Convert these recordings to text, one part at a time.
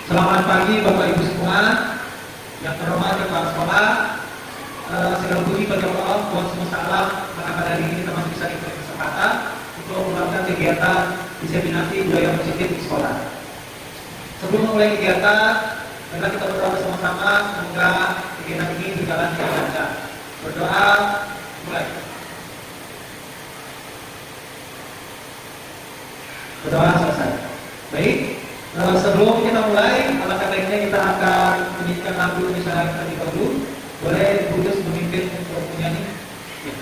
Selamat pagi Bapak Ibu semua, yang terhormat Kepala Sekolah. Segala puji bagi Allah, Tuhan semesta alam, maka pada hari ini kita masih bisa diberi kesempatan untuk melakukan kegiatan diseminasi budaya positif di sekolah. Sebelum memulai kegiatan, mari kita berdoa bersama-sama semoga kegiatan ini berjalan dengan lancar. Berdoa, mulai. Berdoa selesai. Baik. Sebelum kita mulai, alangkah baiknya kita akan menyanyikan lagu misalnya terlebih dahulu. Boleh Budus memimpin untuk menyanyi? Ya.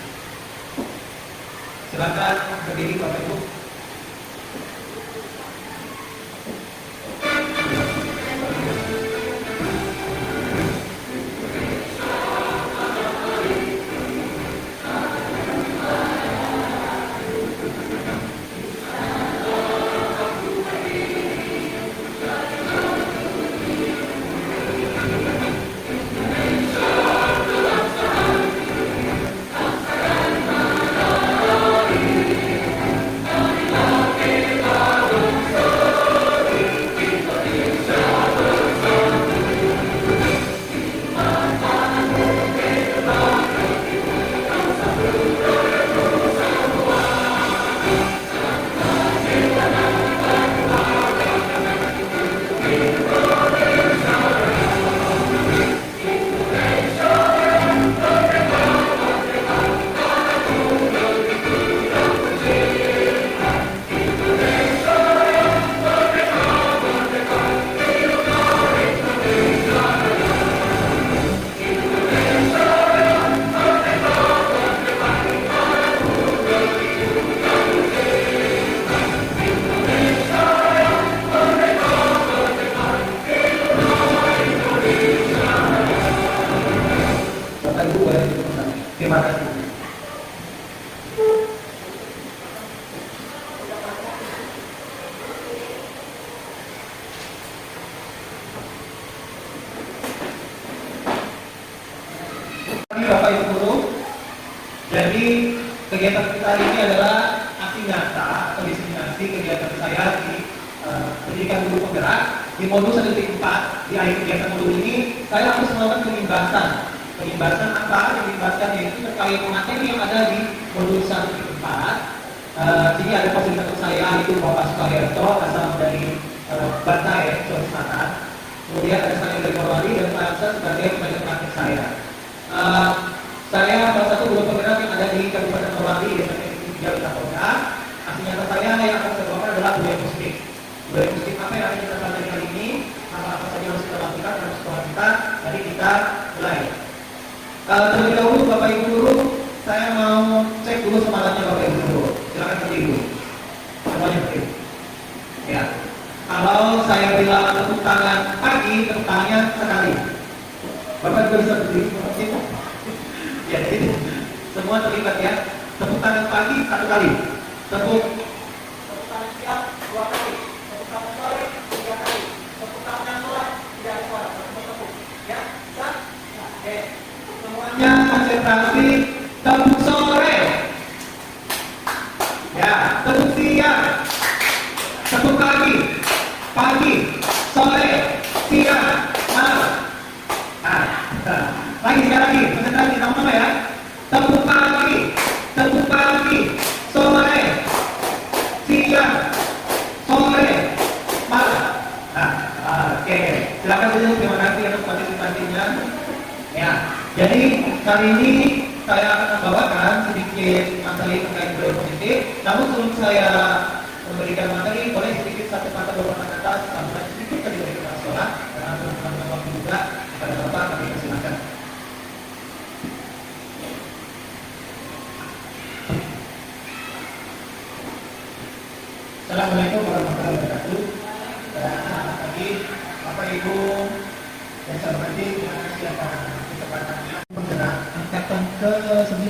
Silakan berdiri Bapak Ibu. Terima kasih. Bapak Ibu Guru, jadi kegiatan kita hari ini adalah aksi nyata atau diseminasi kegiatan saya di pendidikan guru penggerak di modul 1.4. Di akhir kegiatan modul ini saya harus melakukan penyimbasan. Penyimbasan apa? Penyimbasan yaitu terkait materi yang ada di modul 1.4. Sini ada fasilitator saya itu Bapak Sukaryanto, asal dari Bantai, Sulawesi Selatan. Kemudian ada saya dari Polri dan Pak Aksa sebagai pengajar praktik saya. Saya salah satu guru penggerak yang ada di Kabupaten Polri, Desa Tinggal Kapolda. Aslinya saya yang akan saya bawakan adalah budaya positif. Budaya positif apa yang akan kita pelajari kali ini? Apa saja harus kita lakukan dalam sekolah kita? Mari kita mulai. Terlebih dahulu Bapak Ibu Guru, saya mau cek dulu semangatnya Bapak Ibu Guru. Silakan berdiri dulu. Semuanya berdiri. Ya. Kalau saya bilang tepuk tangan pagi, tepuk tangannya sekali. Bapak juga bisa berdiri seperti itu. Ya, jadi semua terlibat ya. Tepuk tangan pagi satu kali. Tepuk tangan siang 2 kali. Tepuk tangan sore 3 kali. Tepuk tangan sore 3 suara. Tepuk. Ya, bisa? Oke. Semuanya konsentrasi. Tepuk sore. Ya, tepuk siang. Tepuk pagi. Pagi, sore, siang, malam. Lagi sekali lagi, konsentrasi sama-sama ya. Tepuk pagi, sore, siang, sore, malam. Oke. Silakan dulu, terima kasih atas partisipasinya. Ya, jadi kali ini saya akan membawakan sedikit materi terkait budaya positif. Namun sebelum saya memberikan materi, boleh sedikit satu kata beberapa kata sampai sedikit tadi dari kepala sekolah karena teman-teman waktu juga kepada Bapak kami persilakan. Assalamualaikum warahmatullahi wabarakatuh. Selamat pagi Bapak Ibu yang saya hormati, terima kasih atas kesempatannya penggerak angkatan ke-9.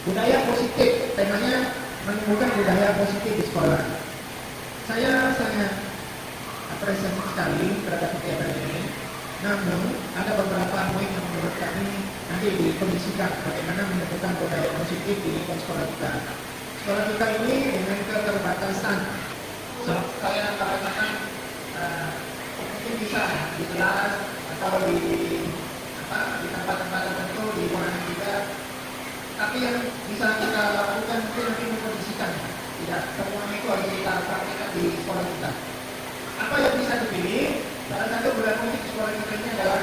Budaya positif, temanya menemukan budaya positif di sekolah. Saya sangat apresiasi sekali terhadap kegiatan ini. Namun ada beberapa poin yang menurut kami nanti dikondisikan bagaimana menentukan budaya positif di lingkungan sekolah kita. Sekolah kita ini dengan keterbatasan, saya katakan kalau di di tempat-tempat tertentu di ruangan kita. Tapi yang bisa kita lakukan itu nanti mengkondisikan. Tidak semuanya itu harus kita praktekkan di sekolah kita. Apa yang bisa dipilih? Salah satu budaya musik di sekolah kita ini adalah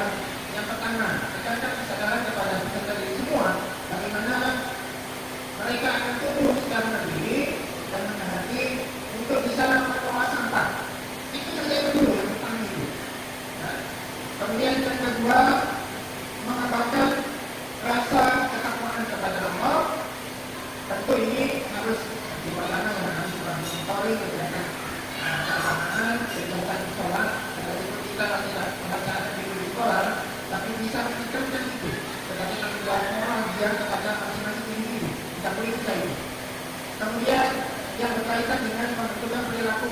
yang pertama, tekankan kesadaran kepada peserta didik semua bagaimana mereka akan tumbuh secara mandiri dan menghadapi untuk bisa mengelola sampah. Itu saja itu dulu yang pertama itu. Nah, kemudian yang kedua, mengembangkan rasa ketakwaan kepada Allah. Tentu ini harus diperlakukan dengan harus mengetahui kegiatan keagamaan, kegiatan sholat. Kalau kita tidak membacaan di sekolah, tapi bisa meningkatkan itu. Tetapi tanggung jawab moral dia kepada masing-masing individu. Tidak boleh kita itu. Kemudian yang berkaitan dengan pembentukan perilaku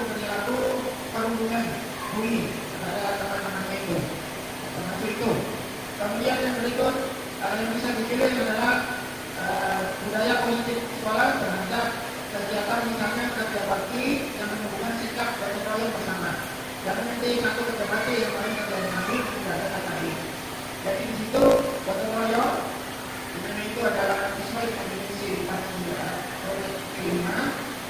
perundungan bullying kepada teman-temannya itu. Termasuk itu. Kemudian yang berikut yang bisa dipilih adalah budaya positif sekolah terhadap kegiatan misalnya kerja bakti yang menunjukkan sikap gotong royong bersama. Jangan nanti satu kerja bakti yang lain kerja dengan tidak ada kata lain. Jadi di situ gotong royong itu adalah sesuai dengan definisi proyek kelima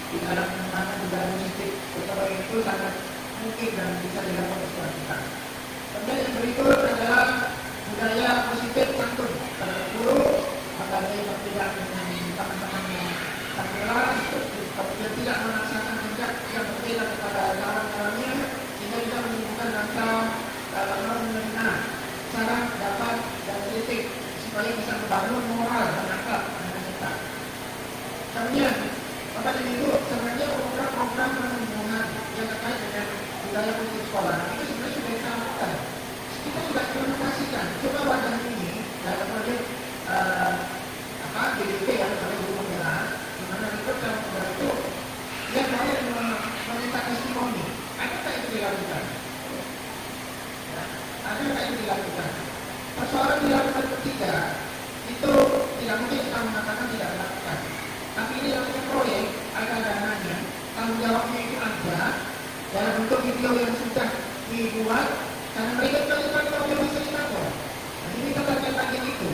di dalam pengembangan budaya positif gotong royong itu sangat mungkin dan bisa dilakukan di sekolah kita. Kemudian yang berikut adalah budaya positif santun pada guru, makanya tidak dengan teman-teman yang terkelar, kemudian tidak memaksakan jejak yang berbeda kepada kawan-kawannya, sehingga bisa menimbulkan rasa menerima cara dapat dan kritik supaya bisa membangun moral dan akhlak anak kita. Kemudian apa itu sebenarnya program-program pengembangan yang terkait dengan budaya positif sekolah itu sebenarnya sudah kita lakukan. Kita juga implementasikan. Coba wadah ini dalam proyek BDP yang kami belum bergerak, di mana itu dalam program itu dia boleh meminta testimoni. Adakah itu dilakukan? Ya, adakah itu dilakukan? Persoalan dilakukan ketiga itu tidak mungkin kita mengatakan tidak dilakukan. Tapi ini namanya proyek, ada dananya, tanggung jawabnya itu ada dalam bentuk video yang sudah dibuat. Karena mereka fasilitator yang fasilitator. Nah, ini kita target itu.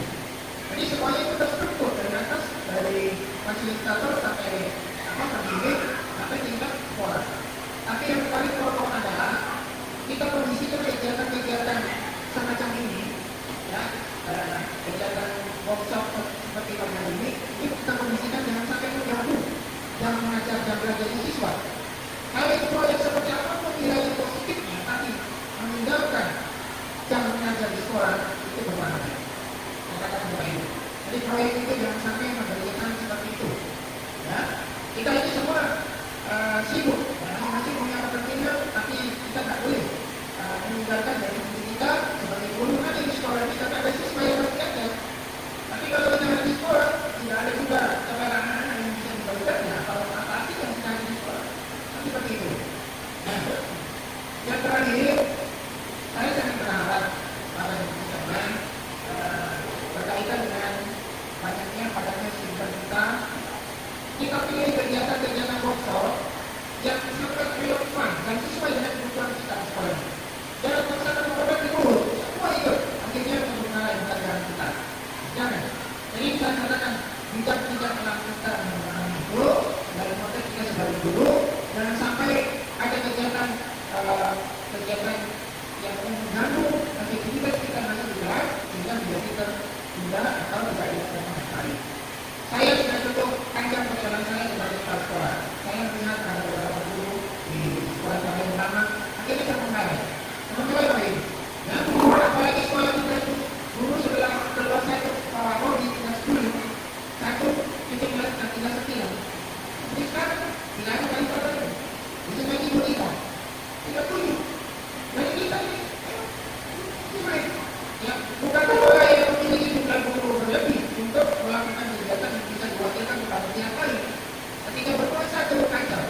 Jadi semuanya itu terstruktur dari atas, dari fasilitator sampai pendidik sampai tingkat sekolah. Tapi yang paling pokok adalah kita kondisikan kegiatan-kegiatan semacam ini, ya, kegiatan workshop seperti ini, itu kita kondisikan jangan sampai mengganggu jam mengajar jam belajar siswa. Kalau itu proyek seperti apa pun nilai positifnya, tapi meninggalkan jam mengajar di sekolah itu berbahaya. Jadi proyek itu jangan sampai memberikan seperti itu. Ya, kita ini semua sibuk, masih punya kepentingan, tapi kita tak boleh meninggalkan dari diri kita sebagai guru. Ada di sekolah kita ada siswa yang masih ada. Tapi kalau kita ada di sekolah, tidak ada juga kepada anak-anak yang bisa diberikan. Ya, kalau apa sih yang kita ada di sekolah, seperti itu. Nah, yang terakhir, saya sangat berharap pada sekalian berkaitan dengan banyaknya padanya siswa kita pilih kegiatan-kegiatan workshop yang sangat relevan dan sesuai dengan kebutuhan kita sekolah. Jangan paksakan produk di mulut, semua ikut. Akhirnya menggunakan pelajaran kita. Jangan. Jadi saya katakan tidak melakukan itu dalam konteks kita sebagai guru. Jangan sampai ada kegiatan yang mengganggu aktivitas kita masih juga sehingga menjadi tertunda atau tidak dilakukan sama sekali. Saya sudah cukup panjang perjalanan saya sebagai kepala sekolah. Saya melihat ada beberapa guru di sekolah saya yang lama akhirnya terpengaruh. Teman-teman lain, ya, apalagi sekolah kita itu guru sebelah keluar saya kalau di tingkat 10 satu titik kelas dan tinggal sekian. Jadi sekarang tidak ada kali terbaru. Bisa lagi kita 37. Jadi kita ini ya, bukan sekolah yang memiliki jumlah guru berlebih untuk melakukan kegiatan yang bisa diwakilkan kepada pihak lain. Ketika berkuasa itu kacau.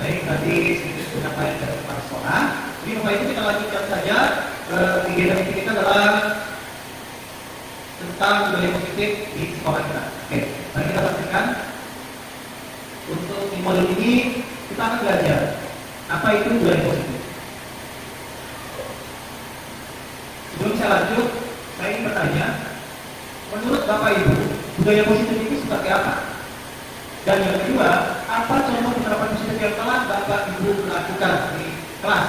Baik, tadi sedikit penyampaian dari kepala sekolah. Jadi Bapak Ibu kita lanjutkan saja. Kegiatan inti kita adalah tentang budaya positif di sekolah kita. Oke, mari kita lanjutkan. Untuk di modul ini kita akan belajar apa itu budaya positif. Sebelum saya lanjut, saya ingin bertanya, menurut Bapak Ibu, budaya positif itu seperti apa? Dan yang kedua, apa contoh penerapan positif yang telah Bapak Ibu lakukan di kelas?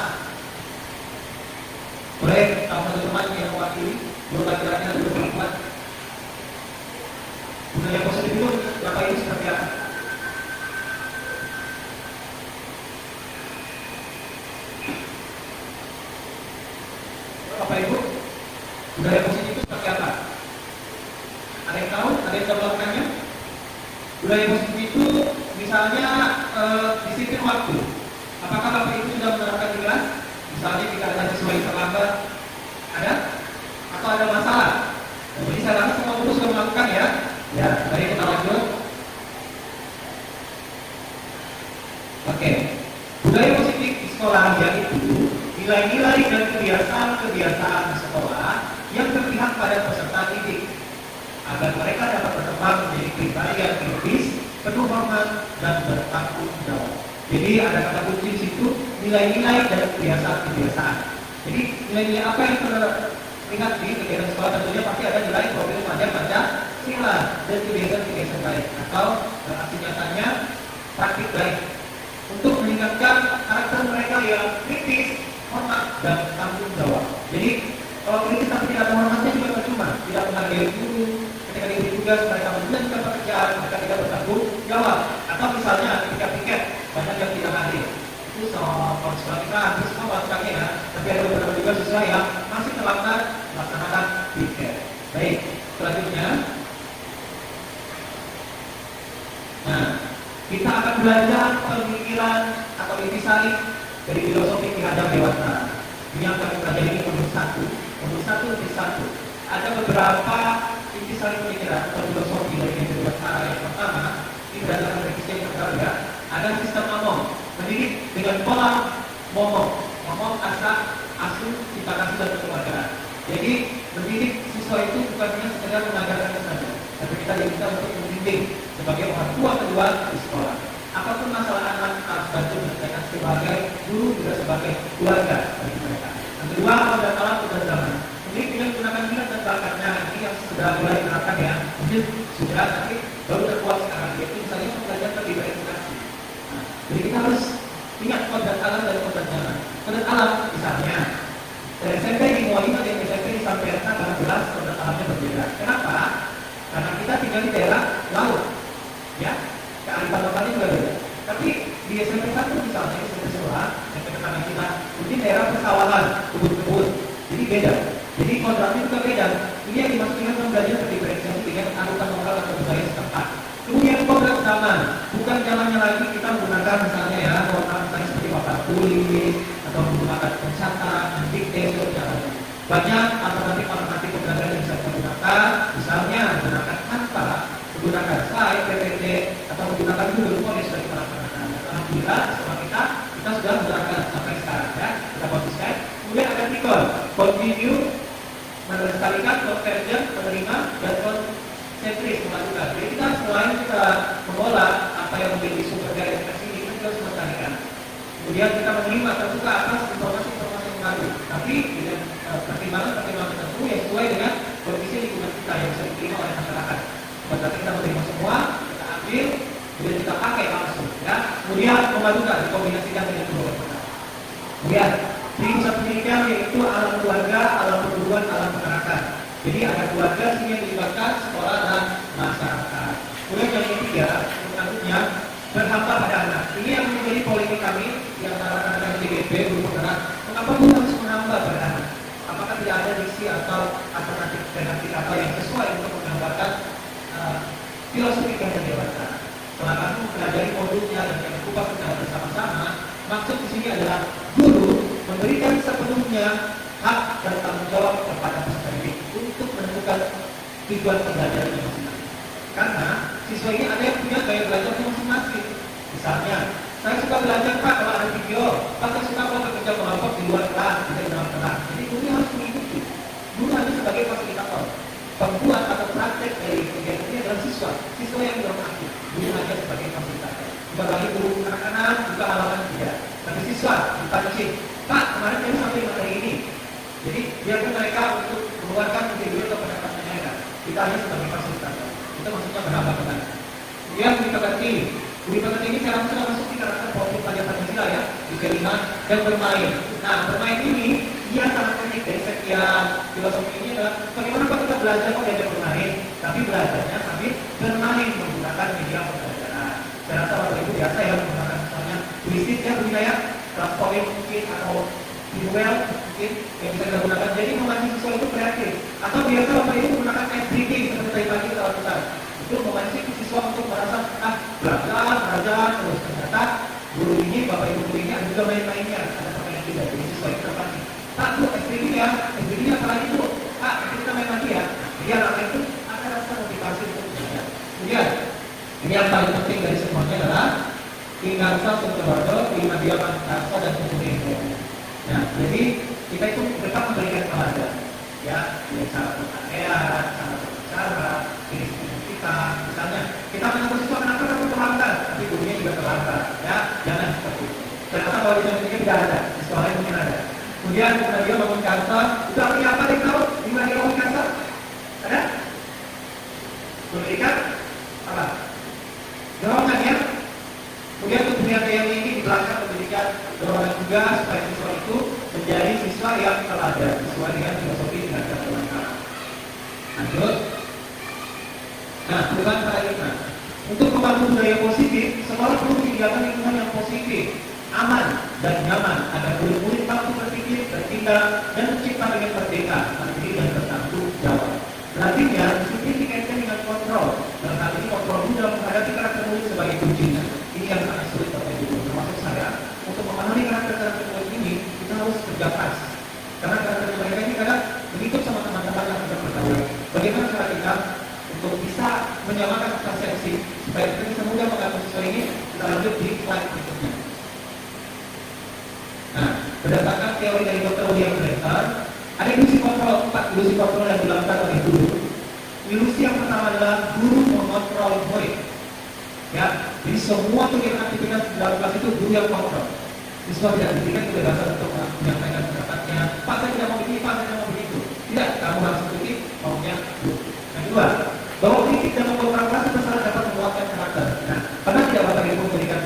Boleh salah satu teman yang mewakili, guru laki-laki dan guru perempuan. Budaya positif itu Bapak Ibu seperti apa? Bapak Ibu, budaya positif itu seperti apa? Ada yang tahu? Ada yang tahu melakukannya? Budaya positif itu misalnya disiplin waktu. Apakah Bapak Ibu sudah menerapkan di kelas? Misalnya jika ada siswa yang terlambat, ada? Atau ada masalah? Jadi saya rasa semua guru sudah melakukan ya. Ya, mari kita lanjut. Oke, budaya positif di sekolah yaitu nilai-nilai dan kebiasaan-kebiasaan di sekolah yang berpihak pada peserta didik agar mereka dapat berkembang menjadi pribadi yang kritis, penuh hormat dan bertanggung jawab. Jadi ada kata kunci di situ, nilai-nilai dan kebiasaan-kebiasaan. Jadi nilai-nilai apa yang teringat di kegiatan sekolah? Tentunya pasti ada nilai profil pelajar Pancasila dan kebiasaan-kebiasaan baik atau arti nyatanya praktik baik untuk meningkatkan karakter mereka yang kritis, hormat dan tanggung jawab. Jadi kalau kritis tapi tidak ada hormatnya juga percuma, tidak menghargai guru. Ketika diberi tugas mereka menjalankan pekerjaan, mereka tidak bertanggung jawab. Atau misalnya ketika piket banyak yang tidak hadir. Itu soal sekolah kita hampir semua melakukannya ya. Tapi ada beberapa juga siswa yang masih terlambat melaksanakan piket. Baik, selanjutnya. Nah, kita akan belajar pemikiran atau intisari dari filosofi Ki Hajar Dewantara. Ini yang kami pelajari ini modul 1. Modul 1 lebih 1. Ada beberapa intisari pemikiran atau filosofi dari Ki Hajar Dewantara. Yang pertama, ini berdasarkan revisi yang berbeda. Ada sistem momong, mendidik dengan pola momong. Momong asuh, cita kasih dan kekeluargaan. Jadi mendidik siswa itu bukan hanya sekedar mengajarkan saja, tapi kita diminta untuk membimbing sebagai orang tua kedua di sekolah. Apapun masalah anak harus bantu menyelesaikan sebagai guru juga sebagai keluarga bagi mereka. Yang kedua, modal alam dan zaman. Jadi dengan menggunakan minat dan bakatnya ini yang sudah mulai diterapkan ya, mungkin sudah tapi baru terkuat sekarang. Yaitu misalnya belajar lebih beredukasi. Nah, jadi kita harus ingat kodrat alam dan kodrat zaman. Kodrat alam misalnya dari SMP di Mualimah dan SMP di Sampiasa karena jelas kodrat alamnya berbeda. Kenapa? Karena kita tinggal di daerah laut, ya, kearifan lokalnya juga beda. Tapi di SMP 1 misalnya, SMP sekolah, yang tetangga kita, mungkin daerah persawahan, kebun-kebun, jadi beda. Jadi kontraknya juga beda. Ini yang dimaksudkan dengan belajar berdiferensiasi dengan arutan lokal atau budaya setempat. Kemudian kodrat zaman, bukan zamannya lagi kita menggunakan misalnya ya, warna misalnya seperti papan tulis atau menggunakan pencatat, dikte, jalannya. Banyak alternatif pembelajaran yang bisa kita gunakan, misalnya menggunakan Canva, menggunakan slide, PPT, atau menggunakan Google Forms sebagai peralatan. Alhamdulillah, setelah kita sudah menggunakan sampai sekarang ya, kita konsisten. Kemudian ada Tikon, continue, melestarikan, convergent, menerima, dan konsentris melakukan. Jadi kita selain kita mengolah apa yang menjadi sumber dari ekspresi ini, kita juga melestarikan. Kemudian kita menerima terbuka atas informasi-informasi yang baru, tapi dengan pertimbangan tertentu yang sesuai dengan kondisi lingkungan kita yang bisa diterima oleh masyarakat. Berarti kita menerima semua, kita ambil, kemudian kita pakai langsung, ya. Kemudian memadukan, dikombinasikan dengan kedua kita. Kemudian di pusat pendidikan yaitu alam keluarga, alam perguruan, alam masyarakat. Jadi ada keluarga sini yang dilibatkan, sekolah dan masyarakat. Kemudian yang ketiga, selanjutnya berhamba pada anak. Ini yang menjadi polemik kami yang antara rekan DGP guru penggerak. Mengapa kita harus menghamba pada anak? Apakah tidak ada diksi atau alternatif kata yang sesuai untuk menggambarkan filosofi yang dewasa? Setelah kami mempelajari modulnya dan kami kupas secara bersama-sama, maksud di sini adalah guru memberikan sepenuhnya hak dan tanggung jawab kepada peserta didik untuk menentukan tujuan pembelajaran masing-masing. Karena siswa ini ada yang punya gaya belajar masing-masing. Misalnya, Saya suka belajar Pak kalau ada video. Pak saya suka kalau bekerja kelompok di luar kelas, di dalam kelas. Jadi guru harus mengikuti. Guru hanya sebagai fasilitator. Pembuat atau praktek dari kegiatan ini adalah siswa. Siswa yang belum aktif. Guru hanya sebagai fasilitator. Bukan lagi guru anak-anak, bukan halaman tidak. Tapi siswa dipancing. Pak kemarin saya sampai materi ini. Jadi biarkan mereka untuk mengeluarkan ide atau pendapat mereka. Kita hanya sebagai fasilitator. Itu maksudnya berapa benar. Kemudian budi pekerti ini sekarang sudah masuk di karakter profil pelajar Pancasila ya, di kelima dan bermain. Nah bermain ini dia sangat unik dari sekian filosofi ini adalah bagaimana kalau kita belajar kok diajak bermain, tapi belajarnya sambil bermain menggunakan media pembelajaran. Saya rasa waktu itu biasa ya menggunakan misalnya tulisit ya budaya, transforming mungkin atau visual mungkin yang bisa kita gunakan. Jadi memancing siswa itu kreatif. Atau biasa waktu itu menggunakan activity seperti tadi pagi kita lakukan. Itu memancing siswa untuk merasa belajar, terus ternyata guru ini, bapak ibu guru ini ada juga main-mainnya, ada permainan juga. Jadi siswa itu terpancing. Pak, bu, activity ya, activity apa lagi bu? Pak, kita main lagi ya. Jadi anak itu akan rasa motivasi untuk belajar. Kemudian ini yang paling penting dari semuanya adalah Ingarsa Sumberwajo, Lima Dia Pantarsa dan kemudian. Nah, jadi kita itu tetap memberikan teladan, ya, cara berpakaian, cara berbicara, jenis kita, misalnya kita mengatur siswa kenapa kamu terlantar, tapi gurunya juga terlantar, ya, jangan seperti itu. Ternyata kalau di sana tidak ada, di sekolah lain mungkin ada. Kemudian dia bangun kantor, itu artinya apa dia tahu? Di mana dia bangun kantor? Ada? Memberikan apa? Dorongan ya. Kemudian kemudian yang ini di belakang memberikan dorongan juga supaya siswa itu menjadi siswa yang teladan, siswa dengan filosofi dengan keterampilan. Lanjut. Nah, bukan paradigma. Untuk membangun budaya positif, sekolah perlu menyediakan lingkungan yang positif, aman dan nyaman agar murid-murid mampu berpikir, bertindak, dan mencipta dengan merdeka, mandiri dan bertanggung jawab. Selanjutnya, disiplin dikaitkan dengan kontrol. Dalam hal ini kontrol dalam menghadapi karakter murid sebagai kuncinya. Ini yang sangat sulit Bapak Ibu, termasuk saya. Untuk memahami karakter murid ini, kita harus kerja keras. Karena karakter mereka ini kadang mengikut sama teman-teman yang kita bergaul. Bagaimana cara kita untuk bisa menyamakan persepsi supaya kita bisa mudah mengatur siswa ini? Kita lanjut di slide berikutnya. Nah, berdasarkan teori dari Dr. William Brenner, ada ilusi kontrol, 4 ilusi kontrol yang dilakukan oleh guru. Ilusi yang pertama adalah guru mengontrol murid. Ya, jadi semua kegiatan aktivitas dalam kelas itu guru yang kontrol. Siswa tidak diberikan kebebasan untuk menyampaikan pendapatnya. Pak, saya tidak mau begini, Pak, saya tidak mau begitu. Tidak, kamu harus ikuti maunya guru. Yang kedua, bahwa kritik dan memprovokasi itu sangat dapat menguatkan karakter. Nah, pernah tidak Bapak Ibu memberikan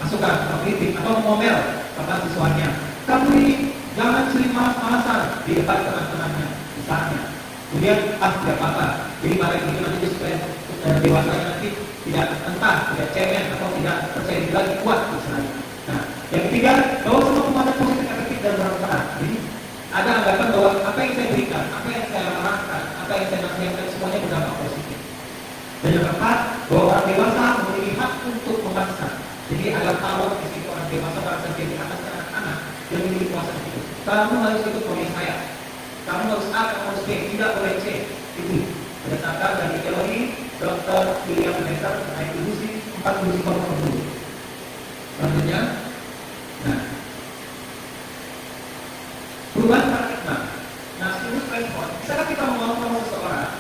masukan atau kritik atau ngomel kepada siswanya? Kamu ini jangan sering malas-malasan di depan teman-temannya, misalnya. Kemudian, tidak apa-apa. Jadi mari itu nanti supaya dewasa nanti tidak entah, tidak cemen atau tidak percaya diri lagi kuat misalnya. Nah, yang ketiga, bahwa semua pemahaman positif efektif dan bermanfaat. Jadi ada anggapan bahwa apa yang saya berikan, apa yang saya arahkan, apa yang saya nasihatkan semuanya berdampak positif. Dan yang keempat, bahwa orang dewasa memiliki hak untuk memaksa. Jadi agar tahu di situ orang dewasa merasa jadi atas anak-anak yang memiliki kuasa itu. Kamu harus ikut program saya. Kamu harus A, kamu harus B, tidak boleh C. Itu berdasarkan dari teori Dr. William Brenner mengenai ilusi 4 ilusi kontrol dulu. Selanjutnya, nah, perubahan paradigma. Nah, stimulus respon. Misalkan kita ngomong seseorang,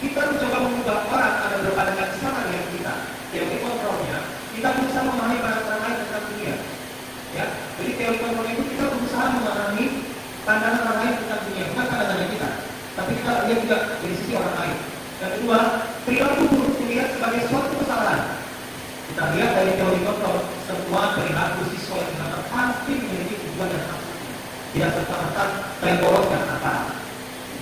kita mencoba mengubah orang agar berpandangan sama dengan kita. Teori kontrolnya, kita berusaha memahami pandangan lain tentang dunia. Ya, jadi teori kontrol itu kita berusaha memahami pandangan orang lain tentang dunia, bukan pandangannya kita, tapi kita lihat juga dari sisi orang lain. Yang kedua, perilaku buruk dilihat sebagai suatu kesalahan. Kita lihat dari teori kontrol, semua perilaku siswa yang dilakukan pasti memiliki tujuan dan maksud. Tidak serta-merta saya boros dan apa.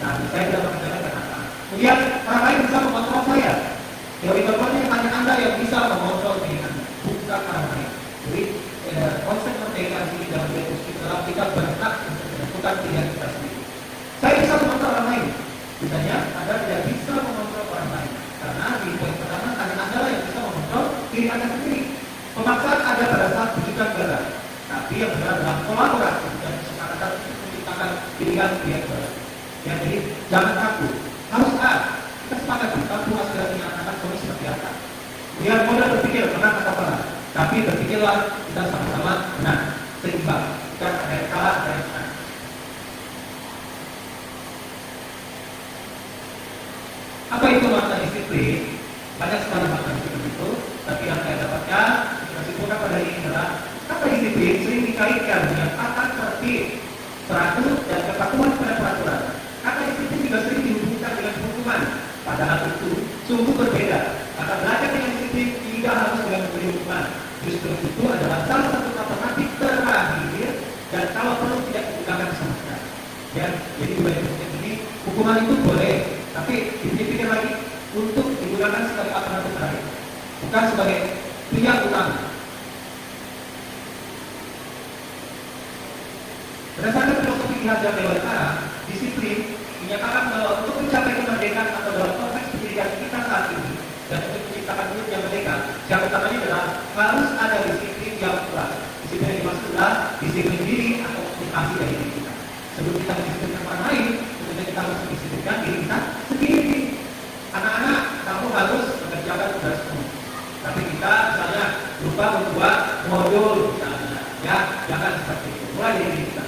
Nah, saya tidak mengerjakan apa. Kemudian orang lain bisa mengontrol saya. Teori kontrolnya hanya Anda yang bisa mengontrol diri Anda, bukan orang lain. Jadi konsep merdeka di sini dalam kita berhak untuk menentukan pilihan kita sendiri. Saya bisa mengontrol orang lain. Misalnya, Anda tidak bisa mengontrol orang lain. Karena di poin pertama, hanya Anda yang bisa mengontrol diri Anda sendiri. Pemaksaan ada pada saat tujuan gagal. Tapi yang benar adalah kolaborasi dan kesepakatan untuk menciptakan pilihan-pilihan baru. Ya, jadi jangan takut. Harus A. Kita sepakat, kamu aspirasi anak-anak kami seperti apa. Kemudian modal berpikir, menang atau kalah. Tapi berpikirlah kita sama-sama benar, seimbang, bukan ada yang kalah, ada yang menang. Apa itu makna disiplin? Banyak sekali makna disiplin itu, tapi yang saya dapatkan, kita simpulkan pada ini adalah kata disiplin sering dikaitkan dengan tata tertib, teratur, dan kepatuhan pada peraturan. Kata disiplin juga sering dihubungkan dengan hukuman. Padahal itu sungguh berbeda. Kata belajar dengan disiplin tidak harus dengan memberi hukuman. Justru itu adalah salah satu alternatif terakhir dan kalau perlu tidak digunakan sama sekali. Ya, jadi dibanding ini hukuman itu boleh, tapi dipikir lagi untuk digunakan sebagai alternatif terakhir, bukan sebagai pilihan utama. Berdasarkan filosofi Ihazab Dewantara, disiplin menyatakan bahwa untuk mencapai kemerdekaan atau dalam konteks pendidikan kita saat ini dan untuk menciptakan hidup yang merdeka, yang utamanya adalah harus ada disiplin yang kuat. Disiplin yang dimaksud adalah disiplin diri atau motivasi dari diri kita. Sebelum kita mendisiplinkan orang lain, tentunya kita harus mendisiplinkan diri kita sendiri. Anak-anak, kamu harus mengerjakan tugasmu. Tapi kita misalnya lupa membuat modul, misalnya, ya jangan seperti itu. Mulai dari diri kita.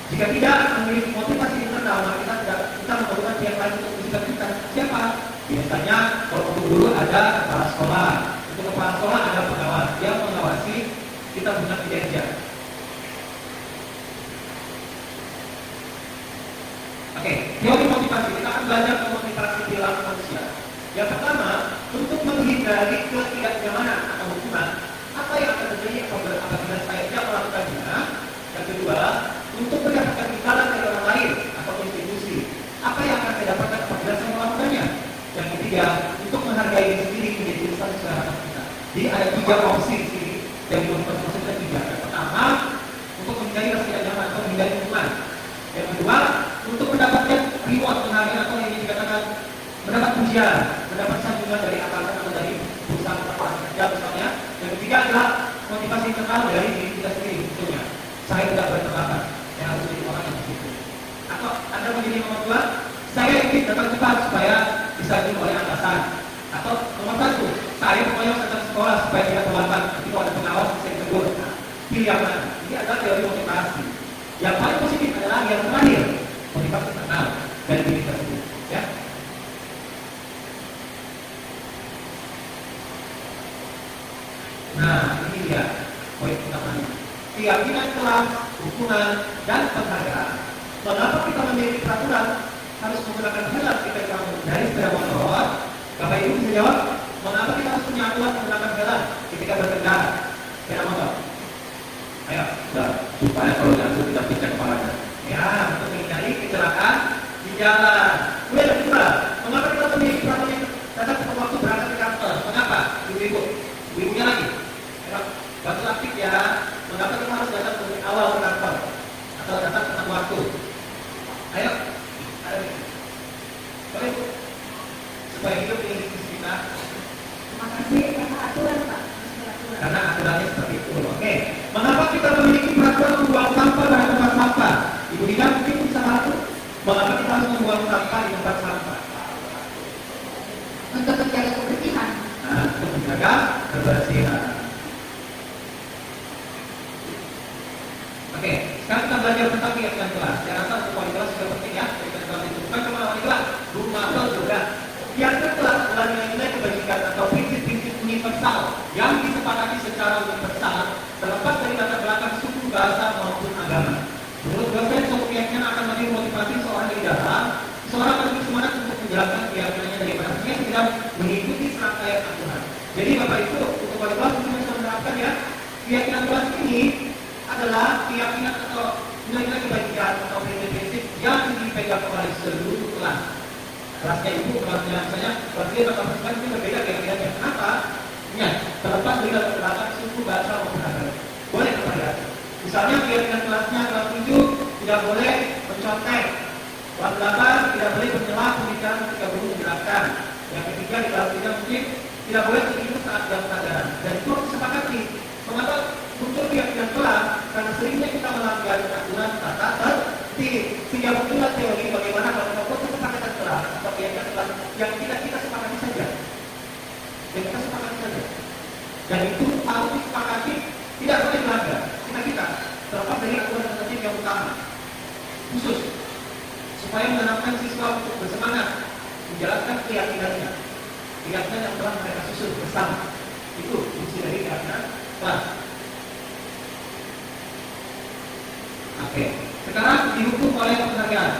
Jika tidak memiliki motivasi internal, maka kita memerlukan pihak lain untuk menunjukkan kita. Siapa? Biasanya kalau untuk guru ada kepala sekolah, untuk kepala sekolah ada pengawas yang mengawasi kita punya kinerja. Oke, teori motivasi kita akan belajar motivasi perilaku manusia. Yang pertama, untuk menghindari ketidaknyamanan atau hukuman, apa yang akan terjadi apabila saya tidak melakukannya. Yang kedua, untuk mendapatkan imbalan dari orang lain atau institusi, apa yang akan saya dapatkan apabila saya melakukannya. Yang ketiga, untuk menghargai diri sendiri menjadi urusan kesehatan kita. Jadi ada 3 opsi di sini yang dimaksudkan 3. Yang pertama, untuk menghindari rasa tidak nyaman atau menghindari hukuman. Yang kedua, untuk mendapatkan reward penghargaan atau yang dikatakan mendapat pujian, mendapat sanjungan dari atasan atau dari perusahaan tempat kerja misalnya. Yang ketiga adalah motivasi internal dari diri kita sendiri. Tentunya, saya tidak berpendapat saya harus jadi orang yang begitu. Atau Anda menjadi nomor 2, saya ingin datang cepat supaya bisa dihukum oleh atasan. Atau nomor 1, saya pokoknya datang sekolah supaya tidak terlambat. Nanti kalau ada pengawas bisa ditegur. Nah, pilih yang mana? Ini adalah teori motivasi. Yang paling positif adalah yang terakhir, motivasi internal dari diri kita sendiri. Ya. Nah, ini dia poin utamanya. Keyakinan kelas, hukuman, dan penghargaan. Mengapa kita memiliki peraturan harus menggunakan helm ketika dari sepeda motor? Bapak Ibu bisa jawab, mengapa kita harus punya aturan menggunakan helm ketika berkendara sepeda motor? Ayo, supaya kalau jatuh tidak pecah kepalanya. Ya, untuk menghindari kecelakaan di jalan. Kemudian yang kedua, mengapa kita memiliki peraturan yang datang pada waktu berangkat ke kantor? Mengapa? Ibu-ibu, ibunya lagi. Waktu aktif ya, mengapa kita harus datang lebih awal ke kantor atau datang tepat waktu? Ayo, ada nih. Boleh Bu? Supaya hidup ini diskusi kita. Terima kasih karena aturan Pak. Karena aturannya seperti itu. Oke. Mengapa kita memiliki peraturan membuang sampah pada tempat sampah? Ibu Dina mungkin bisa bantu. Mengapa kita harus membuang sampah di tempat sampah? Untuk menjaga kebersihan. Nah, untuk menjaga kebersihan. Oke, sekarang kita belajar tentang keyakinan kelas. Saya rasa untuk wali kelas sudah penting ya. Keyakinan kelas itu bukan cuma wali kelas, guru mapel juga. Keyakinan kelas adalah nilai-nilai kebajikan atau prinsip-prinsip universal yang disepakati secara universal terlepas dari latar belakang suku, bahasa maupun agama. Menurut dosen, suatu keyakinan akan lebih motivasi seorang dari dalam. Seorang akan lebih semangat untuk menjalankan keyakinannya daripada hanya sekedar mengikuti serangkaian aturan. Jadi Bapak Ibu, untuk wali kelas mungkin bisa menerapkan ya. Keyakinan kelas ini adalah keyakinan atau nilai-nilai kebajikan atau prinsip-prinsip yang dipegang oleh seluruh kelas. Kelasnya Ibu, kelasnya misalnya, kelas dia bakal berkelas itu berbeda keyakinannya. Kenapa? Ya, terlepas dari latar belakang suku, bahasa maupun agama. Boleh kepada. Misalnya keyakinan kelasnya kelas 7 tidak boleh mencontek. Kelas 8 tidak boleh menyela pembicaraan ketika guru menjelaskan. Yang ketiga di kelas 3 mungkin tidak boleh tidur saat jam pelajaran. Dan itu harus disepakati. Mengapa muncul keyakinan kelas? Karena seringnya kita melanggar aturan tata tertib. Sehingga muncullah teori bagaimana kalau kita buat kesepakatan kelas atau keyakinan kelas yang kita sepakati saja. Dan itu Tidak boleh melanggar kita terlepas dari aturan tertib yang utama khusus supaya menanamkan siswa untuk bersemangat menjalankan keyakinannya yang telah mereka susun bersama. Itu fungsi dari keyakinan kelas. Oke, sekarang dihukum oleh penghargaan.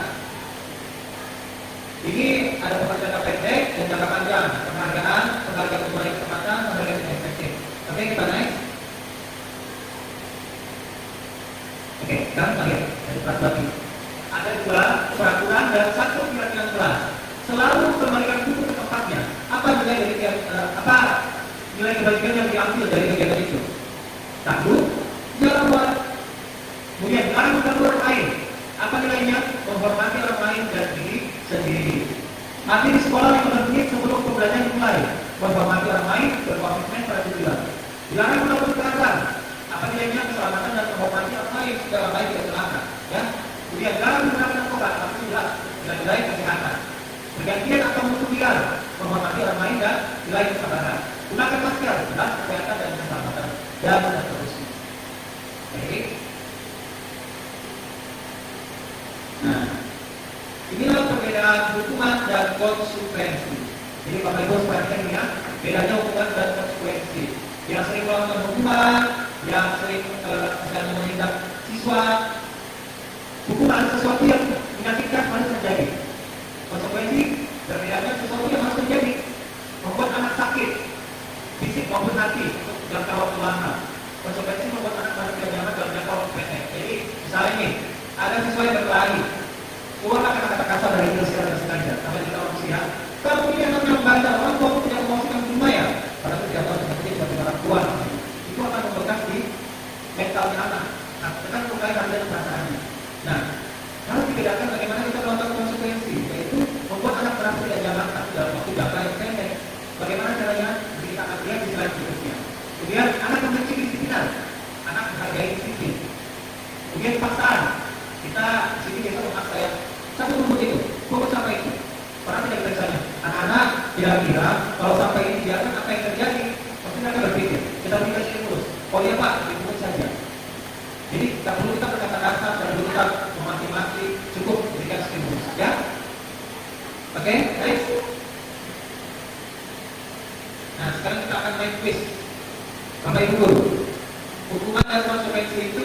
Ini ada penghargaan jangka pendek dan jangka panjang. Penghargaan untuk mengurangi kecepatan, penghargaan yang efektif. Oke, kita naik. Oke, sekarang kita lihat dari peraturan. Ada 2 peraturan dan 1 keyakinan kelas. Selalu kembalikan buku ke tempatnya. Apa nilai kebaikan yang diambil dari kegiatan itu? 1, jalan luar. Kemudian jangan mengganggu orang lain. Apa nilainya? Menghormati orang lain dan diri sendiri. Mati di sekolah 15 menit sebelum pembelajaran dimulai. Menghormati orang lain, berkomitmen pada tujuan. Dilarang melakukan kekerasan. Apa nilainya? Keselamatan dan menghormati orang lain supaya orang lain tidak celaka. Ya. Kemudian jangan menggunakan narkoba, tapi jelas nilai kesehatan. Pergantian atau mutu liar, menghormati orang lain dan nilai kesabaran. Gunakan masker, jelas kesehatan dan keselamatan. Dan seterusnya. Baik. Nah, inilah perbedaan hukuman dan konsekuensi. Jadi Bapak Ibu perhatikan ini ya, bedanya hukuman dan konsekuensi. Yang sering melakukan hukuman, yang sering misalnya menindak siswa, hukuman sesuatu yang menyakitkan harus terjadi. Konsekuensi berbedanya sesuatu yang harus terjadi, membuat anak sakit, fisik maupun hati untuk jangka waktu lama. Konsekuensi membuat anak harus tidak nyaman dalam jangka waktu pendek. Jadi misalnya ini, ada siswa yang berkelahi, keluarlah kata-kata kasar dari diri secara sengaja. Apa kita manusia? Kamu ini anak yang baca, orang tua pun tidak memosipkan rumah ya. Padahal tidak tahu seperti sebagai orang tua. Itu akan membekas di mentalnya anak. Nah, tekan mulai dan perasaannya. Nah, harus dibedakan bagaimana kita melakukan konsekuensi, yaitu membuat anak merasa tidak nyaman tapi dalam waktu jangka yang pendek. Bagaimana caranya? Beritakan dia di selain hidupnya. Kemudian anak membenci disiplinan, anak menghargai disiplin. Kemudian paksaan. Kita di sini biasa memaksa ya. Satu rumput itu, rumput sampai itu. Orang tidak biasanya. Anak-anak kira-kira kalau sampai ini biarkan apa yang terjadi, pasti mereka berpikir. Kita berikan stimulus. Oh iya Pak, rumput saja. Jadi tak perlu kita berkata kasar, tak perlu kita memaki-maki, cukup berikan stimulus. Ya? Oke, baik. Nah, sekarang kita akan main quiz. Bapak Ibu Guru, hukuman dan konsekuensi itu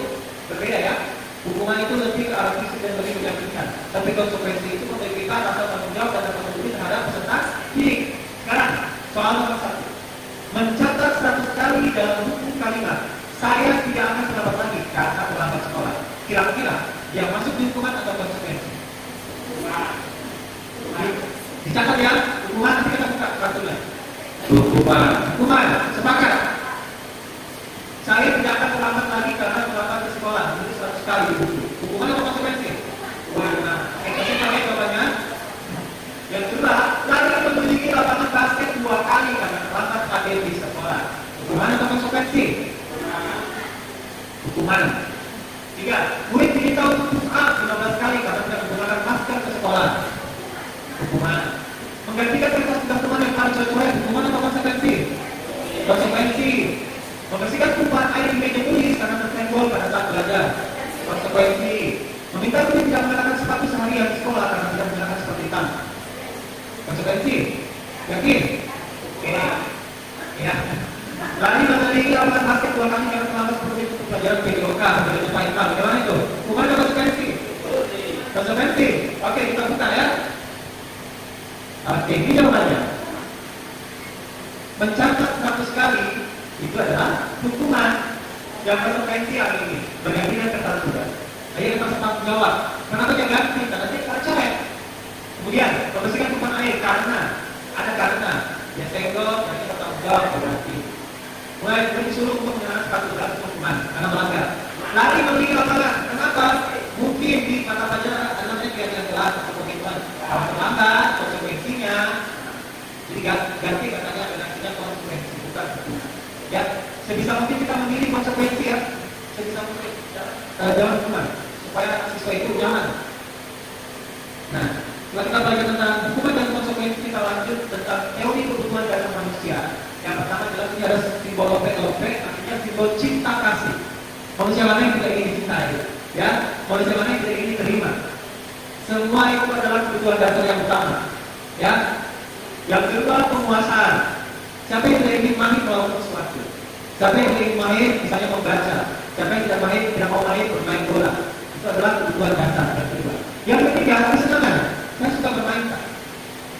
berbeda ya. Hukuman itu lebih ke arah fisik dan lebih menyakitkan. Tapi konsekuensi itu memberi kita rasa tanggung jawab dan rasa peduli terhadap peserta didik. Sekarang, soal nomor 1. Mencatat 100 kali dalam buku kalimat, saya tidak akan terlambat lagi karena terlambat sekolah. Kira-kira yang masuk di hukuman atau konsekuensi? Dicatat ya, hukuman nanti kita buka kartunya. Hukuman, sepakat. Saya tidak akan terlambat lagi karena terlambat ke sekolah. Itu 100 kali di buku. Hukuman atau konsekuensi? Nah, kasih kalian jawabannya. Yang kedua, saya memiliki lapangan basket 2 kali karena terlambat hadir di sekolah. Hukuman atau konsekuensi? Hukuman. 3, murid diminta untuk push up 15 kali karena tidak menggunakan masker ke sekolah. Hukuman. Menggantikan kertas tugas teman yang paling sesuai. Hukuman atau konsekuensi? Konsekuensi. Membersihkan tumpahan air di meja tulis karena tersenggol pada saat belajar. Konsekuensi. Meminta murid tidak menggunakan sepatu seharian di sekolah karena tidak menggunakan sepatu hitam. Konsekuensi. Yakin? Ya. Lari memiliki lapangan basket 2 kali karena terlambat seperti untuk pelajaran PDOK sebagai lupa hitam. Bagaimana itu? Bukan ada konsekuensi. Konsekuensi. Oke, kita buka ya. Oke, ini jawabannya. Mencatat 100 kali itu adalah hukuman. Yang konsekuensi hari ini berganti dengan kertas tugas. Ayo kita tanggung jawab. Kenapa dia ganti? Karena dia percaya. Kemudian membersihkan tumpahan air karena ada karena ya senggol dan kita tanggung jawab berarti. Mulai disuruh untuk mengenal sepatu tugas hukuman karena melanggar. Lari memiliki lapangan. Kenapa? Mungkin di mata pelajaran ada namanya kegiatan kelas atau penghitungan. Kalau terlambat konsekuensinya. Jadi ganti katanya dengan konsekuensi bukan hukuman. Ya, sebisa mungkin kita memilih konsekuensi ya. Sebisa mungkin jangan hukuman supaya siswa itu nyaman. Nah, setelah kita belajar tentang hukuman dan konsekuensi, kita lanjut tentang teori kebutuhan dasar manusia. Yang pertama jelas ini ada simbol lopek, artinya simbol cinta kasih. Manusia mana yang tidak ingin dicintai? Ya, manusia mana yang tidak ingin diterima? Semua itu adalah kebutuhan dasar yang utama. Ya, yang kedua penguasaan. Siapa yang tidak ingin mahir melakukan sesuatu? Siapa yang tidak ingin mahir, misalnya membaca? Siapa yang tidak mau mahir bermain bola? Itu adalah kebutuhan dasar yang kedua. Yang ketiga, kesenangan. Saya suka bermain, Pak.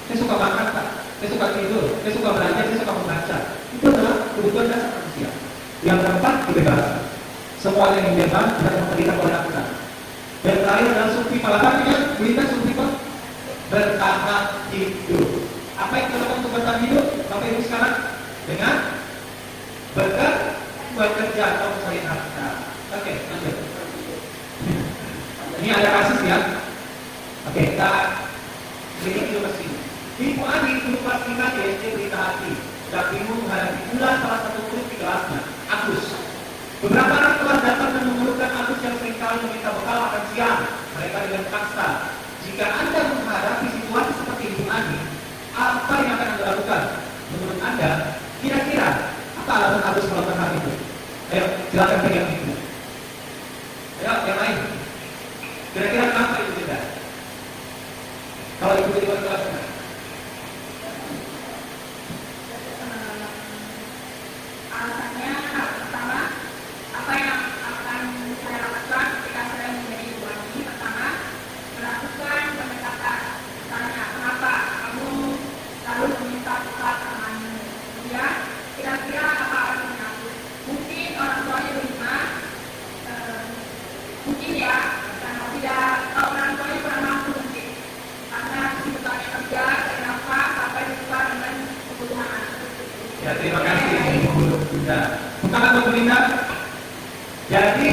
Saya suka makan, Pak. Saya suka tidur. Saya suka belajar. Saya suka membaca. Itu adalah kebutuhan dasar manusia. Yang keempat, kebebasan. Semua yang bebas tidak memberikan oleh aturan. Dan terakhir adalah sufi malakannya, berita sufi bertahan hidup. Apa yang dilakukan untuk bertahan hidup? Bapak Ibu sekarang dengan bekerja atau mencari nafkah. Oke, lanjut. Ini ada kasus ya. Oke, kita sedikit dulu ke sini. Ibu Ani dulu kelas 5 di SD Berita Hati dan bingung menghadapi pula salah satu murid di kelasnya, Agus. Beberapa anak kelas datang dan mengeluhkan Agus yang seringkali meminta bekal makan siang. Mereka dengan paksa. Jika Anda menghadapi situasi seperti Ibu Ani, apa yang akan Anda lakukan? Menurut Anda, kira-kira apa alasan Agus melakukan hal itu? Ayo, silakan pegang itu. Ayo, yang lain. Kira-kira kenapa itu tidak? Kalau Ibu di kelas Alasannya pertama, apa yang akan saya lakukan ketika saya menjadi ibu ini? Pertama, melakukan pendekatan. Misalnya, kenapa kamu lalu meminta bekal temanmu? Kemudian, kira-kira apa artinya? Mungkin orang tuanya terima, mungkin ya, karena tidak, kalau orang tuanya kurang mampu mungkin, karena kesibukannya kerja, kenapa sampai lupa dengan kebutuhan anak. Ya, terima kasih Ibu Bunda. Bukan Ibu Bunda. Jadi,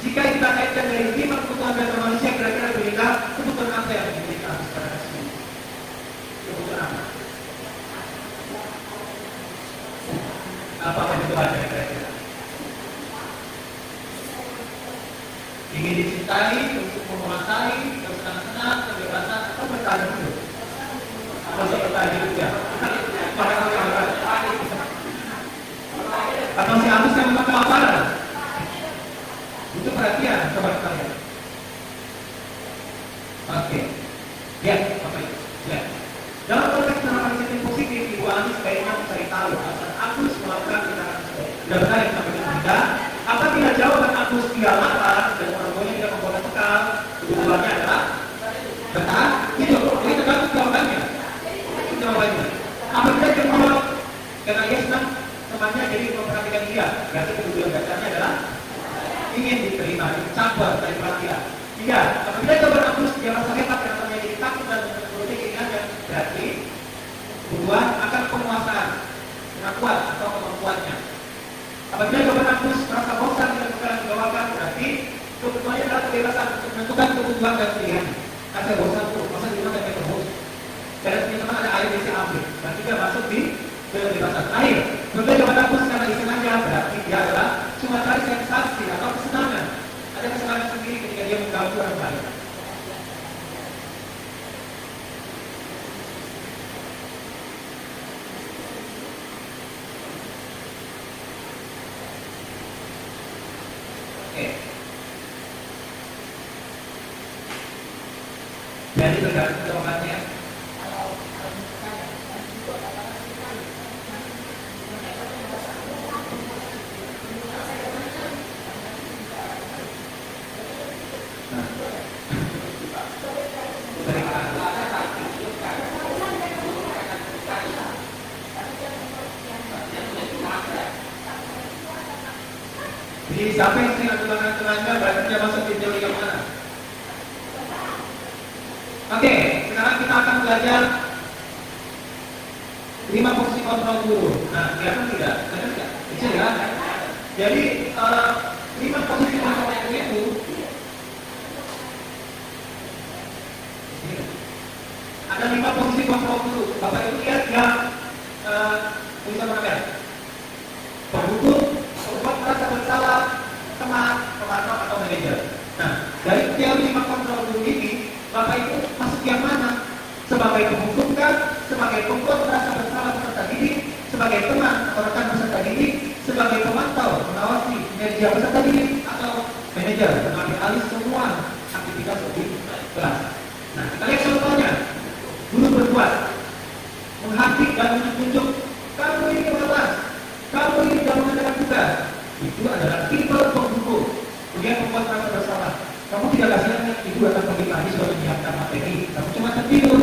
jika kita kaitkan dari 5 kebutuhan dasar manusia, kira-kira Ibu Bunda, kebutuhan apa yang dimiliki Agus pada kasus ini? Kebutuhan apa? Apa kebutuhannya kira-kira? Ingin dicintai, untuk menguasai, bersenang-senang, kebebasan, atau bertahan hidup? Atau bertahan hidup ya? Atau si Agus yang memang kelaparan? Itu perhatian, coba kita lihat. Oke, ya, apa itu? Ya. Dalam konteks penerapan sistem positif, Ibu Ani sebaiknya mencari tahu alasan Agus melakukan tindakan tersebut. Sudah benar yang disampaikan Bunda. Apabila jawaban Agus tidak lapar dan orang tuanya tidak membuat bekal, kebutuhannya adalah bertahan hidup. Ini tergantung jawabannya. Itu jawabannya. Apabila dia menjawab karena dia senang temannya jadi memperhatikan dia, berarti kebutuhan dasarnya adalah ingin diterima, dicampur dari perhatian. Iya, apabila jawaban Agus dia merasa hebat karena temannya jadi takut dan menuruti keinginannya, berarti kebutuhan akan penguasaan, pengakuan atau kemampuannya. Apabila jawaban Agus merasa bosan dengan bekal yang dibawakan, berarti kebutuhannya adalah kebebasan untuk menentukan kebutuhan dan pilihan. Saya bosan tuh, masa di rumah kayak terus. Dan teman-teman ada air bisa ambil, berarti dia masuk di kebebasan air. Kemudian jawaban Agus karena disengaja, berarti dia adalah cuma cari sensasi atau kesenangan. Ada kesenangan sendiri ketika dia mengganggu orang lain. Oke. Jadi tergantung jawabannya. Jadi siapa yang sering lakukan tenaga berarti dia masuk di teori yang mana? Oke, sekarang kita akan belajar 5 fungsi kontrol dulu. Nah, kelihatan tidak? Kelihatan tidak? Kecil ya? Jadi 5 posisi kontrol itu ada 5 posisi kontrol dulu. Bapak Ibu lihat yang bisa mengambil penghukum, pembuat merasa bersalah, teman, pemanah atau manajer. Nah, dari teori 5 kontrol dulu ini, Bapak Ibu masuk yang mana? Sebagai penghukumkan, sebagai pembuat merasa bersalah peserta didik, sebagai teman atau rekan peserta didik, sebagai pemantau, mengawasi kinerja ya peserta didik atau manajer mengambil alih semua aktivitas di kelas. Nah, kita lihat contohnya. Guru berbuat menghadik dan menunjuk, kamu ini kelas, kamu ini tidak mengerjakan tugas. Itu adalah tipe penghukum. Kemudian membuat merasa bersalah. Kamu tidak kasihan ibu akan pergi lagi sudah menyiapkan materi, kamu cuma tertidur.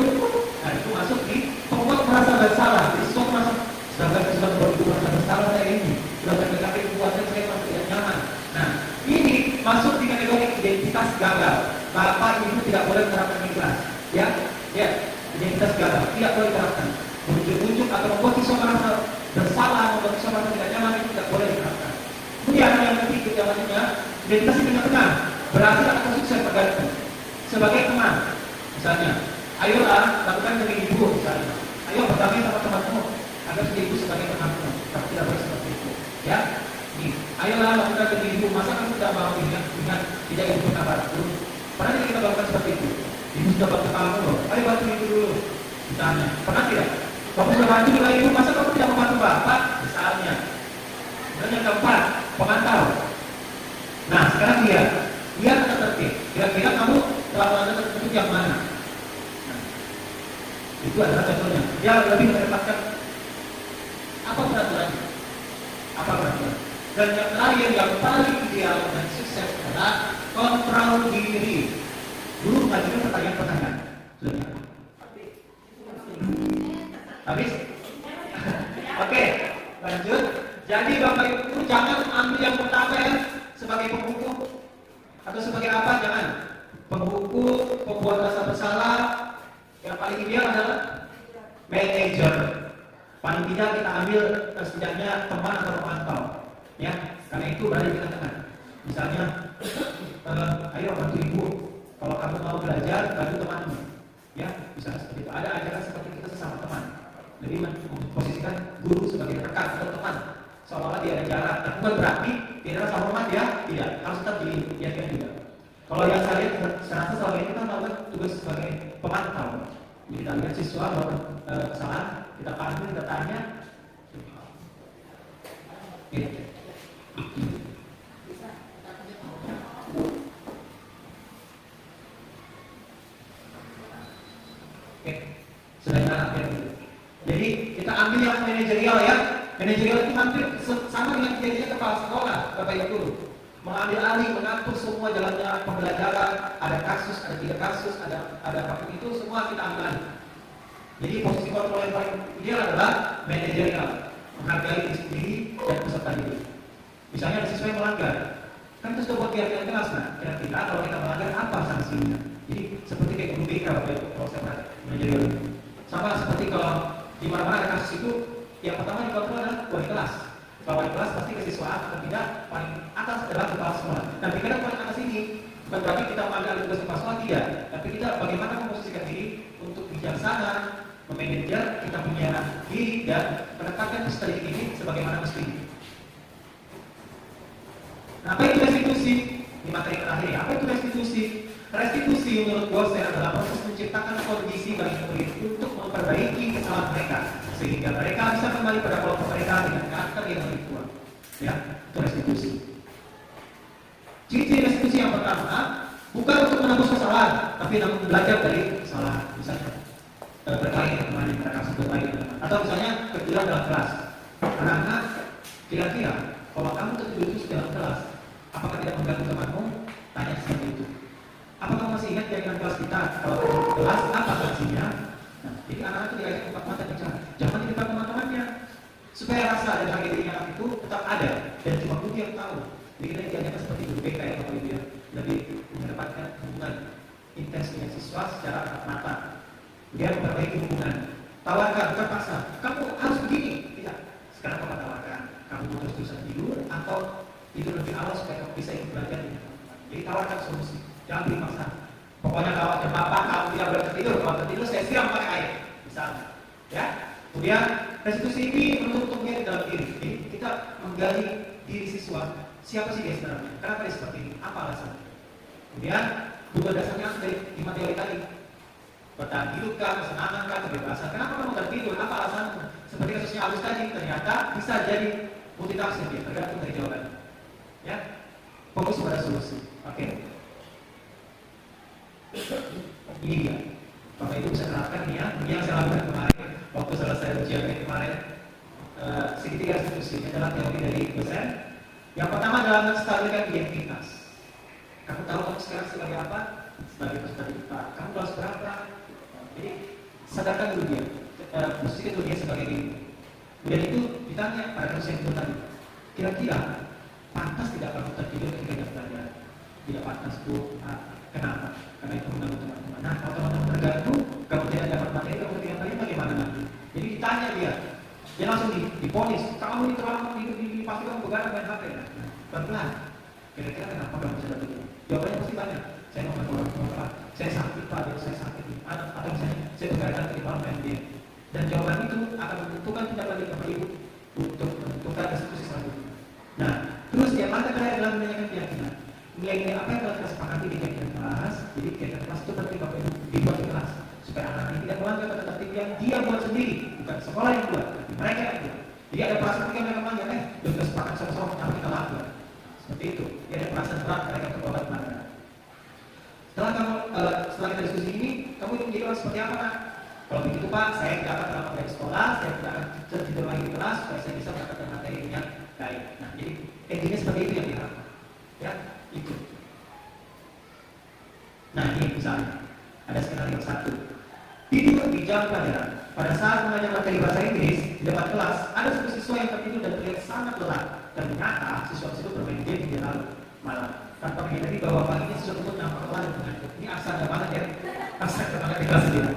Nah, itu masuk di membuat merasa bersalah. Jadi sesuatu merasa sedangkan sudah merasa bersalah saya ini sudah terdekat kepuasan saya masih tidak nyaman. Nah, ini masuk di kategori identitas gagal. Bapak ibu tidak boleh menerapkan di kelas. Ya, identitas gagal tidak boleh diterapkan. Unjuk-unjuk atau membuat siswa merasa bersalah, membuat siswa merasa tidak nyaman itu tidak boleh diterapkan. Kemudian yang ketiga jawabannya identitas di tengah-tengah. Berhasil atau sukses tergantung. Sebagai teman, misalnya, ayolah lakukan demi ibu, misalnya. Ayo berdamai sama teman-teman agar ibu sebagai temanmu. Tapi tidak boleh seperti itu. Ya, nih, ayolah lakukan demi ibu. Masa kamu tidak mau ingat tidak ibu kabar? Pernah tidak kita lakukan seperti itu? Ibu sudah bantu kamu loh. Ayo bantu ibu dulu. Misalnya, pernah tidak? Kamu sudah bantu juga ibu, masa kamu tidak membantu bapak? Misalnya. Dan yang keempat, pemantau. Nah, sekarang dia akan tertib. Kira-kira kamu telah melakukan tertib yang mana? Nah, itu adalah contohnya. Dia lebih menempatkan apa peraturannya? Apa peraturan? Dan yang terakhir yang paling ideal dan sukses adalah kontrol diri. Dulu mengajukan pertanyaan-pertanyaan. Sudah. Habis? Oke, lanjut. Jadi Bapak Ibu jangan ambil yang pertama ya sebagai penghukum atau sebagai apa, jangan. Penghukum, pembuat rasa bersalah. Yang paling ideal adalah manajer. Paling tidak kita ambil setidaknya teman atau pemantau. Ya, karena itu berada di tengah-tengah. Misalnya, ayo bantu ibu. Kalau kamu mau belajar, bantu temanmu. Ya, bisa seperti itu. Ada ajaran seperti kita sesama teman. Lebih memposisikan guru sebagai rekan atau teman. Seolah-olah dia ada jarak. Tapi bukan berarti tidak rasa hormat ya, tidak. Harus tetap dilihatkan juga. Kalau yang saya lihat, saya rasa selama ini kita melakukan tugas sebagai pemantau. Jadi kita lihat siswa melakukan kesalahan, kita panggil, kita tanya. Oke, sederhana ya. Jadi kita ambil yang manajerial ya. Manajerial itu hampir sama dengan kinerja kepala sekolah, Bapak Ibu Guru. Mengambil alih, mengatur semua jalannya pembelajaran, ada kasus, ada tidak kasus, ada apapun itu semua kita ambil alih. Jadi posisi kontrol yang paling ideal adalah manajerial, menghargai diri sendiri dan peserta didik. Misalnya ada siswa yang melanggar, kan itu sudah buat keyakinan kelas. Nah, kira-kira kalau kita melanggar apa sanksinya? Jadi seperti kayak guru BK, kalau saya pernah manajerial. Sama seperti kalau di mana-mana ada kasus itu, yang pertama dikontrol adalah wali kelas. Kalau wali kelas pasti kesiswaan atau tidak, paling atas adalah kepala sekolah. Dan pikiran paling atas ini bukan berarti kita mengambil alih tugas kepala sekolah, tidak. Tapi kita bagaimana memposisikan diri untuk bijaksana, memanajer kita punya diri dan menetapkan peserta didik ini sebagaimana mestinya. Nah, apa itu restitusi? Di materi terakhir ya, apa itu restitusi? Restitusi menurut dosen adalah proses menciptakan kondisi bagi murid untuk memperbaiki kesalahan mereka sehingga mereka bisa kembali pada kelompok mereka dengan karakter yang lebih kuat. Ya, itu restitusi. Ciri restitusi yang pertama bukan untuk menebus kesalahan, tapi namun belajar dari kesalahan. Misalnya berkelahi dengan teman mereka sebut baik, atau misalnya kegilaan dalam kelas. Anak-anak kira-kira kalau kamu tertidur dalam kelas, apakah tidak mengganggu temanmu? Tanya seperti itu. Apa kamu masih ingat kegiatan kelas kita? Kalau kelas apa sanksinya? Nah, jadi anak-anak itu diajak tempat mata bicara. Jangan di depan teman-temannya. Supaya rasa dan harga diri anak itu tetap ada dan cuma guru yang tahu. Jadi kita diajarkan seperti guru BK ya, Bapak Ibu ya, lebih mendapatkan hubungan intens dengan siswa secara tatap mata. Dia memperbaiki hubungan. Tawarkan, bukan paksa. Kamu harus begini. Tidak. Sekarang Bapak tawarkan. Kamu terus-terusan tidur atau tidur lebih awal supaya kamu bisa ikut belajar. Jadi tawarkan solusi. Jangan beri paksa. Pokoknya kalau ada bapak kamu tidak boleh tertidur. Kalau tertidur saya siram pakai air. Misalnya. Ya. Kemudian restitusi ini menutupnya di dalam diri. Jadi kita menggali diri siswa. Siapa sih dia sebenarnya? Kenapa dia seperti ini? Apa alasannya? Kemudian butuh dasarnya dari 5 teori tadi. Bertahan hidup kah, kesenangan kah, kebebasan. Kenapa kamu tertidur? Apa alasannya? Seperti kasusnya Agus tadi, ternyata bisa jadi multitafsir dia, tergantung dari jawabannya. Ya. fokus pada solusi. Oke. Ini dia. Bapak Ibu bisa terapkan ini ya. Ini yang saya lakukan kemarin waktu selesai ujian kemarin. Segitiga institusi adalah teori dari dosen. Yang pertama adalah menstabilkan identitas. Kamu tahu kamu sekarang sebagai apa? Sebagai peserta didik. Kamu kelas berapa? Jadi sadarkan dulu dia. Posisikan dulu dia sebagai diri. Kemudian itu ditanya pada dosen itu tadi. Kira-kira pantas tidak kamu tertidur ketika jam pelajaran? Tidak pantas Bu. Kenapa? Karena itu mengganggu teman-teman. Nah, kalau teman-teman terganggu, kamu tidak dapat materi, kamu tidak tahu bagaimana nanti. Jadi ditanya dia langsung diponis. Kamu ini terlalu di pasti kamu begadang main HP. Nah, pelan-pelan. Kira-kira kenapa kamu bisa dapat itu? Jawabannya pasti banyak. Saya mau Pak, saya sakit Pak, saya sakit. Atau misalnya saya begadang di malam main game. Dan jawaban itu akan menentukan tindak lanjut Bapak Ibu untuk menentukan diskusi selanjutnya. Nah, terus yang langkah terakhir adalah menanyakan keyakinan. Nilai-nilai apa yang telah kita sepakati di kegiatan kelas. Jadi kegiatan kelas itu penting Bapak Ibu dibuat di kelas supaya anak-anak tidak melanggar tata tertib yang dia buat sendiri, bukan sekolah yang buat, tapi mereka yang buat. Jadi ada perasaan ketika mereka melanggar, belum kita sepakat sama-sama tapi kita lakukan. Seperti itu. Jadi ada perasaan berat mereka bertobat melanggar. Setelah kita diskusi ini, kamu itu menjadi orang seperti apa Pak? Kalau begitu Pak, saya tidak akan terlambat dari sekolah, saya tidak akan tidur lagi di kelas supaya saya bisa mendapatkan materi yang baik. Nah, jadi intinya seperti itu yang diharapkan. Ya, itu. Nah, ini misalnya ada skenario 1. Tidur di jam pelajaran. Pada saat mengajar materi bahasa Inggris di depan kelas, ada satu siswa yang tertidur dan terlihat sangat lelah. Ternyata siswa tersebut bermain game di lalu malam. Tanpa menyadari bahwa paginya siswa tersebut nampak lelah dan mengantuk. Ini aksara banget ya, aksara banget di kelas dia.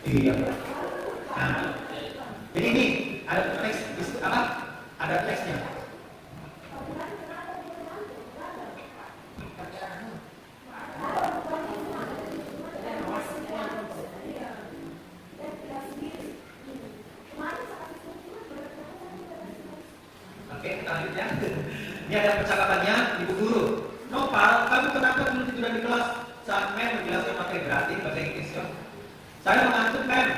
Iya. Nah, jadi ini ada teks apa? Ada teksnya. Oke, kita lanjut ya. Ini ada percakapannya ibu guru. Nopal, kamu kenapa dulu tiduran di kelas saat Mem menjelaskan materi berarti bahasa Inggris ya? Saya mengantuk Mem.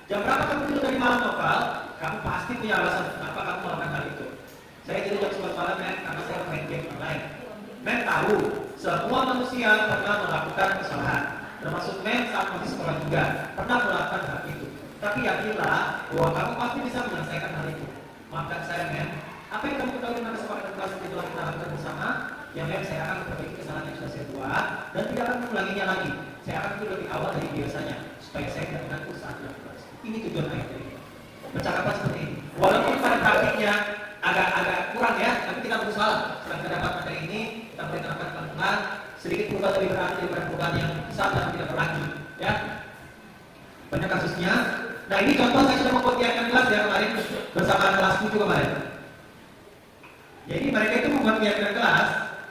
Jam berapa kamu tidur tadi malam Nopal? Kamu pasti punya alasan kenapa kamu melakukan hal itu. Saya tidur jam 11 malam Mem karena saya main game online. Mem tahu semua manusia pernah melakukan kesalahan, termasuk Mem saat masih sekolah juga pernah melakukan hal itu. Tapi yakinlah bahwa kamu pasti bisa menyelesaikan hal itu. Maafkan saya Mem. Apa yang kamu ketahui tentang kesepakatan kelas yang telah kita lakukan bersama? Yang Mem, saya akan memperbaiki kesalahan yang sudah saya buat dan tidak akan mengulanginya lagi. Saya akan tidur lebih awal dari biasanya supaya saya tidak mengantuk saat dalam kelas. Ini tujuan ayat dari ini. Percakapan seperti ini. Walaupun pada praktiknya agak kurang ya, tapi kita berusaha. Setelah kita dapat materi ini, kita boleh terapkan pelan-pelan. Sedikit perubahan lebih berarti daripada perubahan yang besar dan tidak berlanjut. Ya, banyak kasusnya. Nah, ini contoh saya sudah membuat kelas ya kemarin bersama kelas 7 kemarin. Jadi mereka itu membuat kegiatan kelas.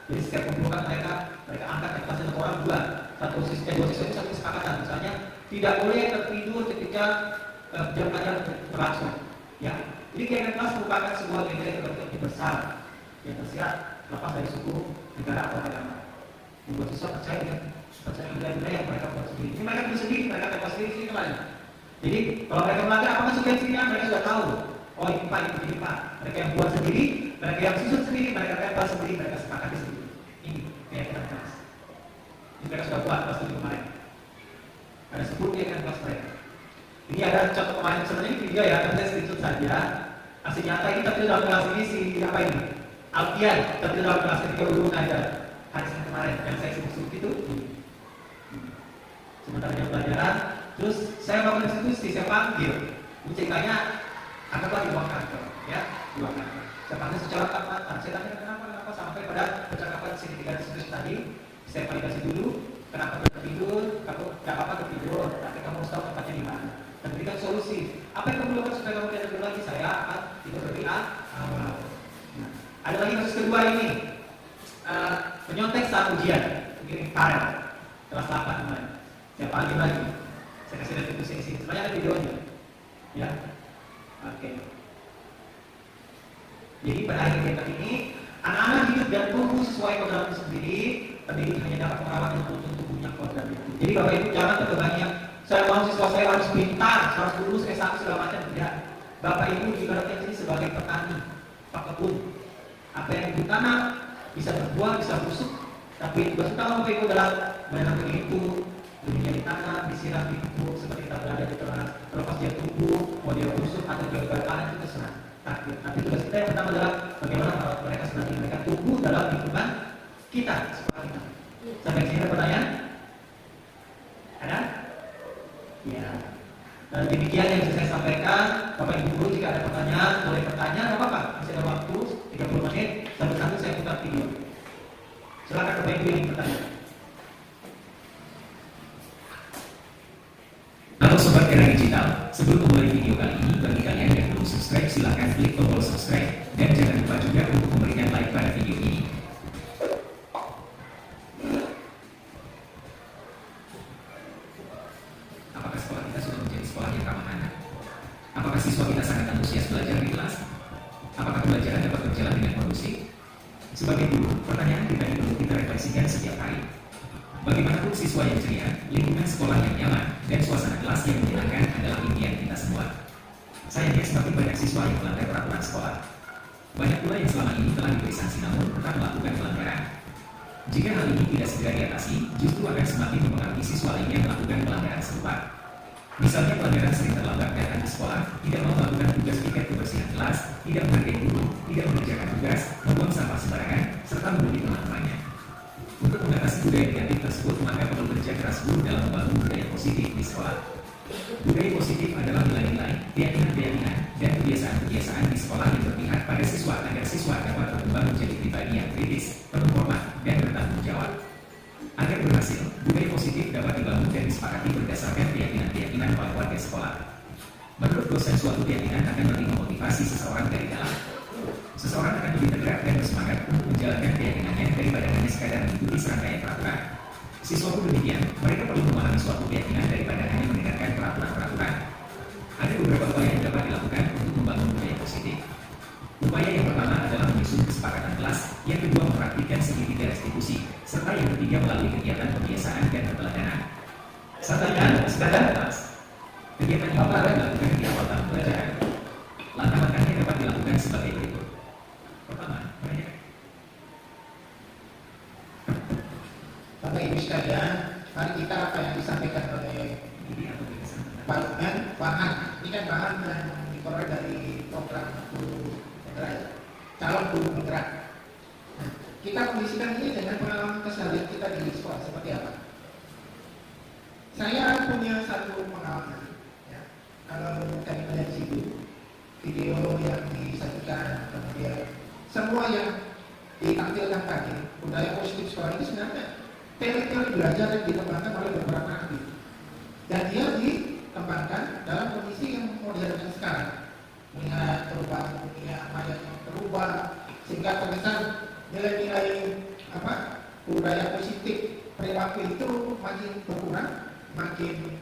Jadi setiap kumpulkan mereka angkat kelasnya satu orang dua siswa itu satu kesepakatan. Misalnya tidak boleh tertidur ketika jam pelajaran berlangsung. Ya, jadi kegiatan kelas merupakan sebuah kegiatan yang besar yang tersirat lepas dari suku, negara atau agama. Membuat siswa percaya nilai-nilai yang mereka buat sendiri. Ini mereka buat sendiri, mereka buat sendiri kemarin. Jadi kalau mereka melanggar apa konsekuensinya mereka sudah tahu. Oh ini Pak, ini Pak. Mereka yang buat sendiri, mereka yang susun sendiri, mereka tempel sendiri, mereka sepakati sendiri. Ini kegiatan kelas. Ini mereka sudah buat kelas itu kemarin. Ada 10 kegiatan kelas mereka. Ini ada contoh kemarin, sebenarnya ini video ya, tapi saya screenshot saja. Asli nyata ini tapi dalam kelas ini si apa ini? Alfian, tapi dalam kelas ketika dulu ada hadis kemarin yang saya sebut itu. Sementara jam pelajaran, terus saya mau institusi, saya panggil. Ini ceritanya anggaplah di ruang kantor, ya, di ruang kantor. Saya panggil secara tamatan. Saya tanya kenapa sampai pada percakapan signifikan diskusi tadi. Saya validasi dulu, kenapa tertidur, kamu tidak apa-apa tertidur, tapi kamu harus tahu tempatnya di mana. Dan berikan solusi. Apa yang kamu lakukan supaya kamu tidak tidur lagi? Saya akan tidur lebih awal. Nah, ada lagi kasus kedua ini, penyontek saat ujian, mengirim parel kelas 8 kemarin. Saya panggil lagi, saya kasih lihat itu sini. Sebenarnya ada videonya, ya. Oke. Jadi pada akhir kegiatan ini, anak-anak hidup dan tumbuh sesuai program itu sendiri. Pendidik hanya dapat merawat dan menuntun tubuhnya program itu. Jadi Bapak Ibu jangan terbebani saya mau siswa saya harus pintar, harus lulus S1 segala macam, tidak. Bapak Ibu ibaratnya ini sebagai petani, Pak Kebun. Apa yang ditanam bisa berbuah, bisa busuk. Tapi tugas utama Bapak Ibu adalah menanam itu, dunia di tanah, disiram di pupuk, seperti kita berada di tengah. Terlepas dia tumbuh, mau dia busuk atau dia berpanen itu senang. Tapi tugas kita yang pertama adalah bagaimana merawat mereka senang mereka tumbuh dalam lingkungan kita, sekolah kita. Sampai sini ada pertanyaan? Ada? Ya. Dan demikian yang bisa saya sampaikan. Bapak Ibu guru jika ada pertanyaan, boleh bertanya, nggak apa-apa. Masih ada waktu 30 menit. Sambil saya putar video. Silakan Bapak Ibu yang bertanya. Halo Sobat Era Digital, sebelum memulai video kali ini, bagi kalian yang belum subscribe, silahkan klik tombol subscribe. Dan jangan lupa juga untuk memberikan like pada video ini. Apakah sekolah kita sudah menjadi sekolah yang ramah anak? Apakah siswa kita sangat antusias belajar di kelas? Apakah pembelajaran dapat berjalan dengan kondusif? Sebagai guru, pertanyaan kita ini perlu kita refleksikan setiap hari. Bagaimanapun siswa yang ceria, lingkungan sekolah yang nyaman, dan suasana kelas yang menyenangkan adalah impian kita semua. Sayangnya semakin banyak siswa yang melanggar peraturan sekolah. Banyak pula yang selama ini telah diberi sanksi namun tetap melakukan pelanggaran. Jika hal ini tidak segera diatasi, justru akan semakin mempengaruhi siswa lainnya melakukan pelanggaran serupa. Misalnya pelanggaran sering terlambat datang di sekolah, tidak mau melakukan tugas piket kebersihan kelas, tidak menghargai guru, tidak mengerjakan tugas, membuang sampah sembarangan, serta membuli teman-temannya. Untuk mengatasi budaya negatif tersebut, maka perlu kerja keras guru dalam membangun budaya positif di sekolah. Budaya positif adalah nilai-nilai, keyakinan-keyakinan, dan kebiasaan-kebiasaan di sekolah yang berpihak pada siswa agar siswa dapat berkembang menjadi pribadi yang kritis, penuh hormat, dan bertanggung jawab. Agar berhasil, budaya positif dapat dibangun dan disepakati berdasarkan keyakinan-keyakinan oleh warga sekolah. Menurut dosen, suatu keyakinan akan lebih memotivasi seseorang dari dalam. Seseorang akan lebih tergerak dan bersemangat untuk menjalankan keyakinannya daripada hanya sekadar mengikuti serangkaian peraturan. Siswa pun demikian, mereka perlu memahami suatu keyakinan daripada hanya mendengarkan peraturan-peraturan. Ada beberapa upaya yang dapat dilakukan untuk membangun budaya positif. Upaya yang pertama adalah menyusun kesepakatan kelas, yang kedua mempraktikkan segitiga restitusi, serta yang ketiga melalui kegiatan kebiasaan dan keteladanan. Sampaikan kesepakatan kelas. Kegiatan ini dapat dilakukan di awal tahun pelajaran. Langkah-langkahnya dapat dilakukan sebagai berikut. Pertama, Bapak Ibu sekalian, mari kita apa yang disampaikan oleh Pak Farhan. Ini kan bahan yang diperoleh dari program guru penggerak, calon guru penggerak. Nah, kita kondisikan ini dengan pengalaman keseharian kita di sekolah seperti apa. Saya punya satu pengalaman. Ya. Kalau kami melihat di situ, video yang disajikan, kemudian semua yang ditampilkan tadi, budaya positif sekolah ini sebenarnya teori-teori belajar yang dikembangkan oleh beberapa ahli, dan dia dikembangkan dalam kondisi yang modern sekarang, melihat perubahan dunia maya yang berubah, sehingga terkesan nilai-nilai budaya positif perilaku itu makin berkurang, makin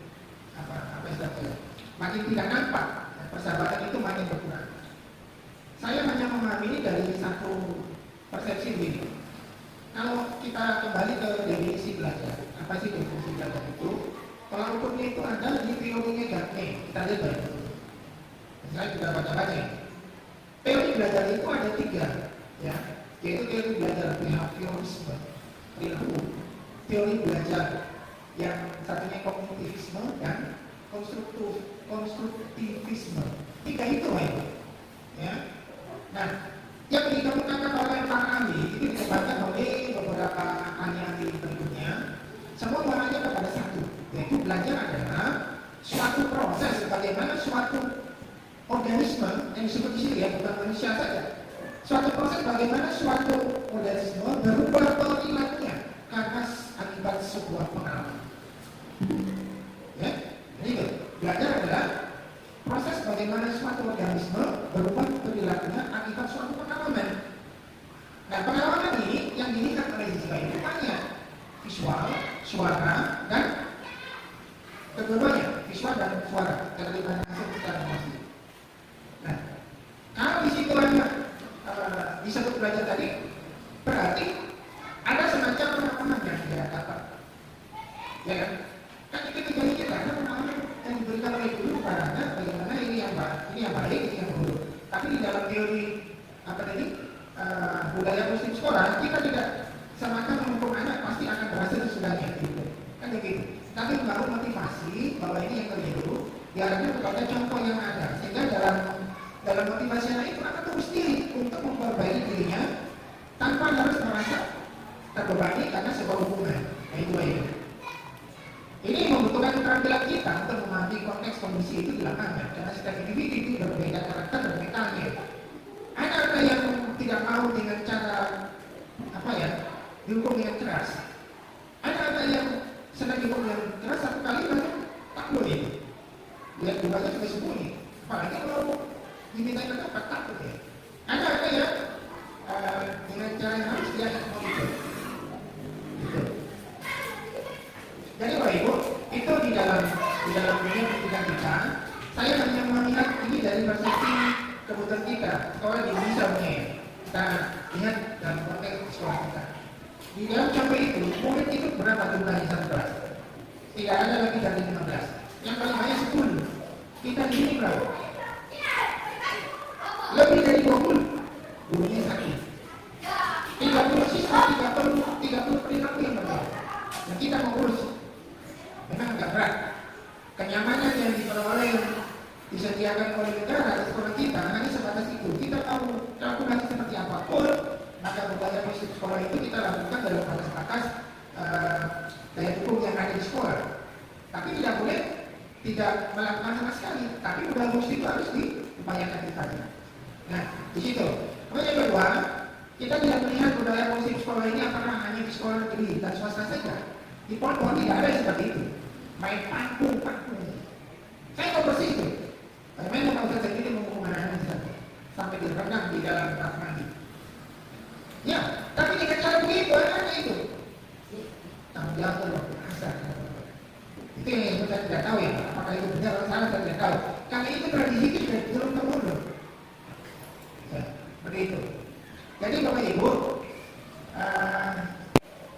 makin tidak nampak, persahabatan itu makin berkurang. Saya hanya memahami ini dari satu persepsi ini. Kalau kita kembali ke definisi belajar, apa sih definisi belajar itu? Kalau ukurnya itu ada di teorinya Gartner, kita lihat baik-baik. Saya juga baca-baca. Teori belajar itu ada 3, ya, yaitu teori belajar behaviorisme, perilaku, teori belajar yang satunya kognitivisme dan konstruktivisme. 3 itu, ya. Nah, yang dikemukakan oleh para ahli itu dikembangkan oleh beberapa ahli-ahli berikutnya. Semua mengarahnya kepada satu, yaitu belajar adalah suatu proses bagaimana suatu organisme yang disebut di sini, ya, bukan manusia saja. Suatu proses bagaimana suatu organisme berubah perilakunya karena akibat sebuah pengalaman. Ya, jadi belajar adalah proses bagaimana suatu organisme berubah perilakunya akibat suatu pengalaman. Nah, pengalaman ini yang dilihat oleh siswa itu banyak, visual, suara, dan keduanya, visual dan suara, terlibat langsung secara emosi. Nah, kalau di situ hanya disebut belajar tadi, berarti ada semacam pengalaman yang dia dapat, ya kan? Kan itu kita karena pengalaman yang diberikan oleh guru kepadanya bagaimana ini yang baik, ini yang buruk. Tapi di dalam teori budaya muslim sekolah, kita tidak samakan menghukum anak pasti akan berhasil sesudahnya gitu. Kan begitu. Tapi membangun motivasi bahwa ini yang keliru, diarahkan kepada contoh yang ada, sehingga dalam motivasi anak itu akan terus diri untuk memperbaiki dirinya tanpa harus merasa terbebani karena sebuah hubungan. Nah itu aja. Ini membutuhkan keterampilan kita untuk memahami konteks kondisi itu di lapangan, karena setiap individu itu berbeda karakter dan mentalnya. Ada yang tidak mau dengan cara dihukum dengan keras. Ada yang sedang dihukum dengan keras satu kali langsung tak boleh. Lihat bukannya juga sembunyi. Apalagi kalau diminta pendapat takut ya. Ada yang dengan cara yang harus dia mau gitu. Jadi Bapak Ibu, itu di dalam dunia pendidikan kita, saya hanya melihat ini dari persepsi kebutuhan kita. Sekolah di Indonesia kita lihat dalam konteks sekolah kita. Di dalam contoh itu, murid itu berapa jumlahnya satu kelas? Tidak ada lebih dari 15. Yang paling banyak 10. Kita di sini berapa? Lebih dari 20. Gurunya sakit. 30 siswa, 30 perilaku yang berbeda. Dan kita mengurus. Memang agak berat. Kenyamanan yang diperoleh disediakan oleh negara di sekolah kita hanya sebatas itu. Kita tahu kalkulasi seperti apapun, maka budaya musik sekolah itu kita lakukan dalam batas-batas daya dukung yang ada di sekolah. Tapi tidak boleh tidak melakukan sama sekali. Tapi budaya musik itu harus diupayakan kita. Nah, di situ. Kemudian yang kedua, kita tidak melihat budaya musik sekolah ini apakah hanya di sekolah negeri dan swasta saja. Di pondok tidak ada yang seperti itu. Main panggung. Saya tahu persis itu. Bagaimana kalau saya sendiri menghukum anak-anak sampai direndam di dalam kamar mandi. Ya, tapi dengan cara begitu anak-anak itu tanggung jawab luar biasa. Itu yang saya tidak tahu ya. Apakah itu benar atau salah saya tidak tahu. Karena itu tradisi itu sudah turun temurun. Ya, seperti itu. Jadi Bapak Ibu,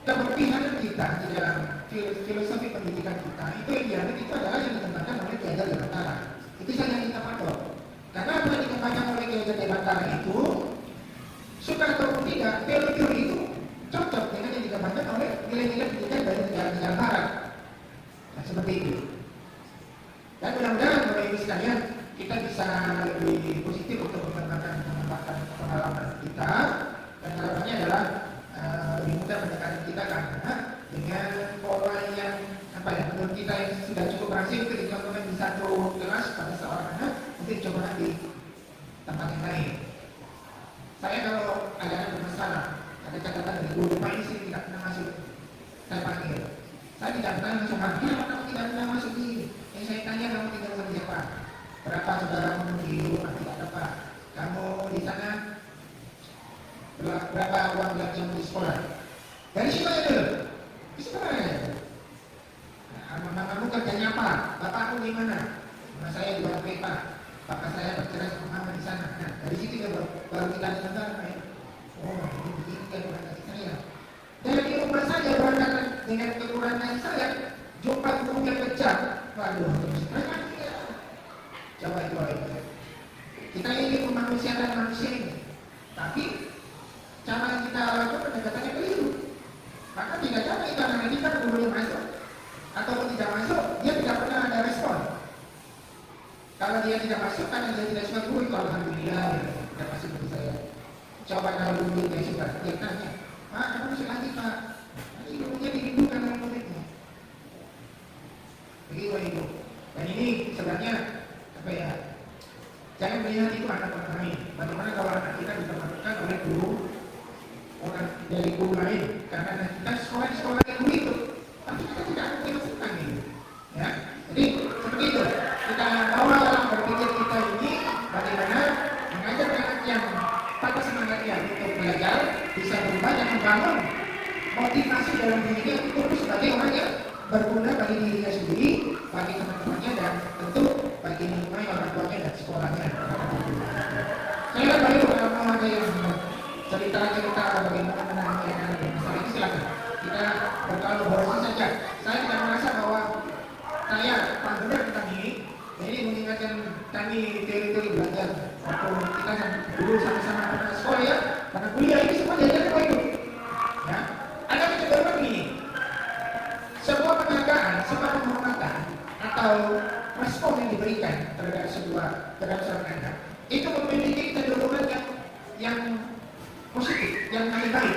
keberpihakan kita di dalam filosofi pendidikan kita itu idealnya itu adalah yang dikembangkan oleh Ki Hajar Dewantara. Itu saja yang kita patok. Karena apa yang dikembangkan oleh Ki Hajar Dewantara itu suka ataupun tidak, teori-teori itu cocok dengan yang dikembangkan oleh nilai-nilai pendidikan dari negara-negara Barat. Nah, seperti itu. Dan mudah-mudahan Bapak Ibu sekalian kita bisa lebih positif untuk mengembangkan pengalaman kita, dan harapannya adalah lebih mudah mendekati kita karena dengan pola yang menurut kita yang sudah cukup berhasil itu dicontohkan di satu kelas pada seorang anak, mungkin coba di tempat yang lain. Saya kalau ada anak bermasalah, ada catatan dari guru, Pak ini sih tidak pernah masuk, saya panggil. Saya tidak pernah langsung panggil, kenapa kamu tidak pernah masuk di? Yang saya tanya, kamu tinggal sama siapa? Berapa saudaramu di rumah? Tidak ada. Kamu di sana berapa uang belajar di sekolah? Dari situ aja dulu. Di sekolah aja. Mamamu kerjanya apa? Bapakmu di mana? Mama saya di Batu Pepa. Bapak saya bercerai sama mama di sana. Nah, dari situ ya baru kita dengar. Oh, ini begini kan orang kasih saya. Dan di rumah saja berangkat dengan kekurangan kasih saya, jumpa gurunya pecah. Waduh, terus coba. Kita ingin memanusiakan manusia ini, tapi cara yang kita lakukan pendekatannya keliru. Maka tidak ada itu anak kita gurunya masuk ataupun tidak masuk, dia tidak pernah ada respon. Kalau dia tidak masuk karena dia tidak suka guru itu alhamdulillah tidak masuk bagi saya. Coba kalau guru dia suka, dia tanya, Pak, kamu masuk lagi Pak? Nanti gurunya dirindukan oleh muridnya. Begitu Ibu. Dan ini sebenarnya jangan melihat itu anak orang lain. Bagaimana kalau anak kita diperlakukan oleh guru orang dari guru lain? Karena kita sekolah yang guru itu, tapi kita tidak punya masukan ini. Ya, jadi seperti itu. Kita bawa dalam berpikir kita ini bagaimana mengajar anak yang patah semangatnya untuk belajar bisa berubah dan membangun motivasi dalam dirinya untuk terus sebagai orang yang berguna bagi dirinya sendiri, bagi teman-temannya, dan tentu bagi lingkungan orang tuanya dan sekolahnya. Saya lihat baru kalau ada yang cerita bagaimana menangani anak masalah ini, silakan. Kita berkolaborasi saja. Saya tidak merasa bahwa saya benar tentang ini. Jadi mengingatkan kami teori-teori belajar waktu kita dulu sama-sama pernah sekolah ya, karena kuliah ini semua positif yang paling baik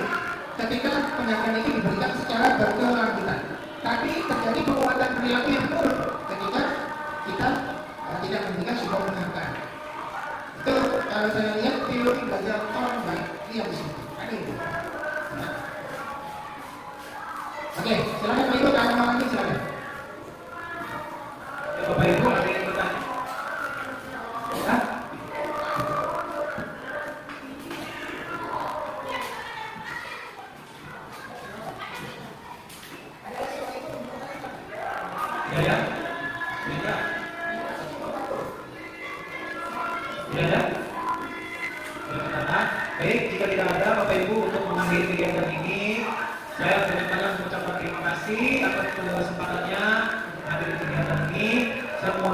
ketika pendampingan ini diberikan secara berkelanjutan. Tapi terjadi penguatan perilaku yang buruk ketika kita tidak memberikan sebuah penghargaan. Itu kalau saya lihat teori belajar orang baik lihat di sini. Ada itu. Nah. Oke, silakan Pak Ibu, kalau mau lagi silakan. Ya, Bapak Ibu ada yang bertanya? Ya? Ya, ya. Ya, ya. Ya, ya. Baik, jika tidak ada Bapak Ibu untuk mengakhiri kegiatan ini, saya benar-benar mengucapkan terima kasih atas kesempatannya hadir di kegiatan ini. Saya mohon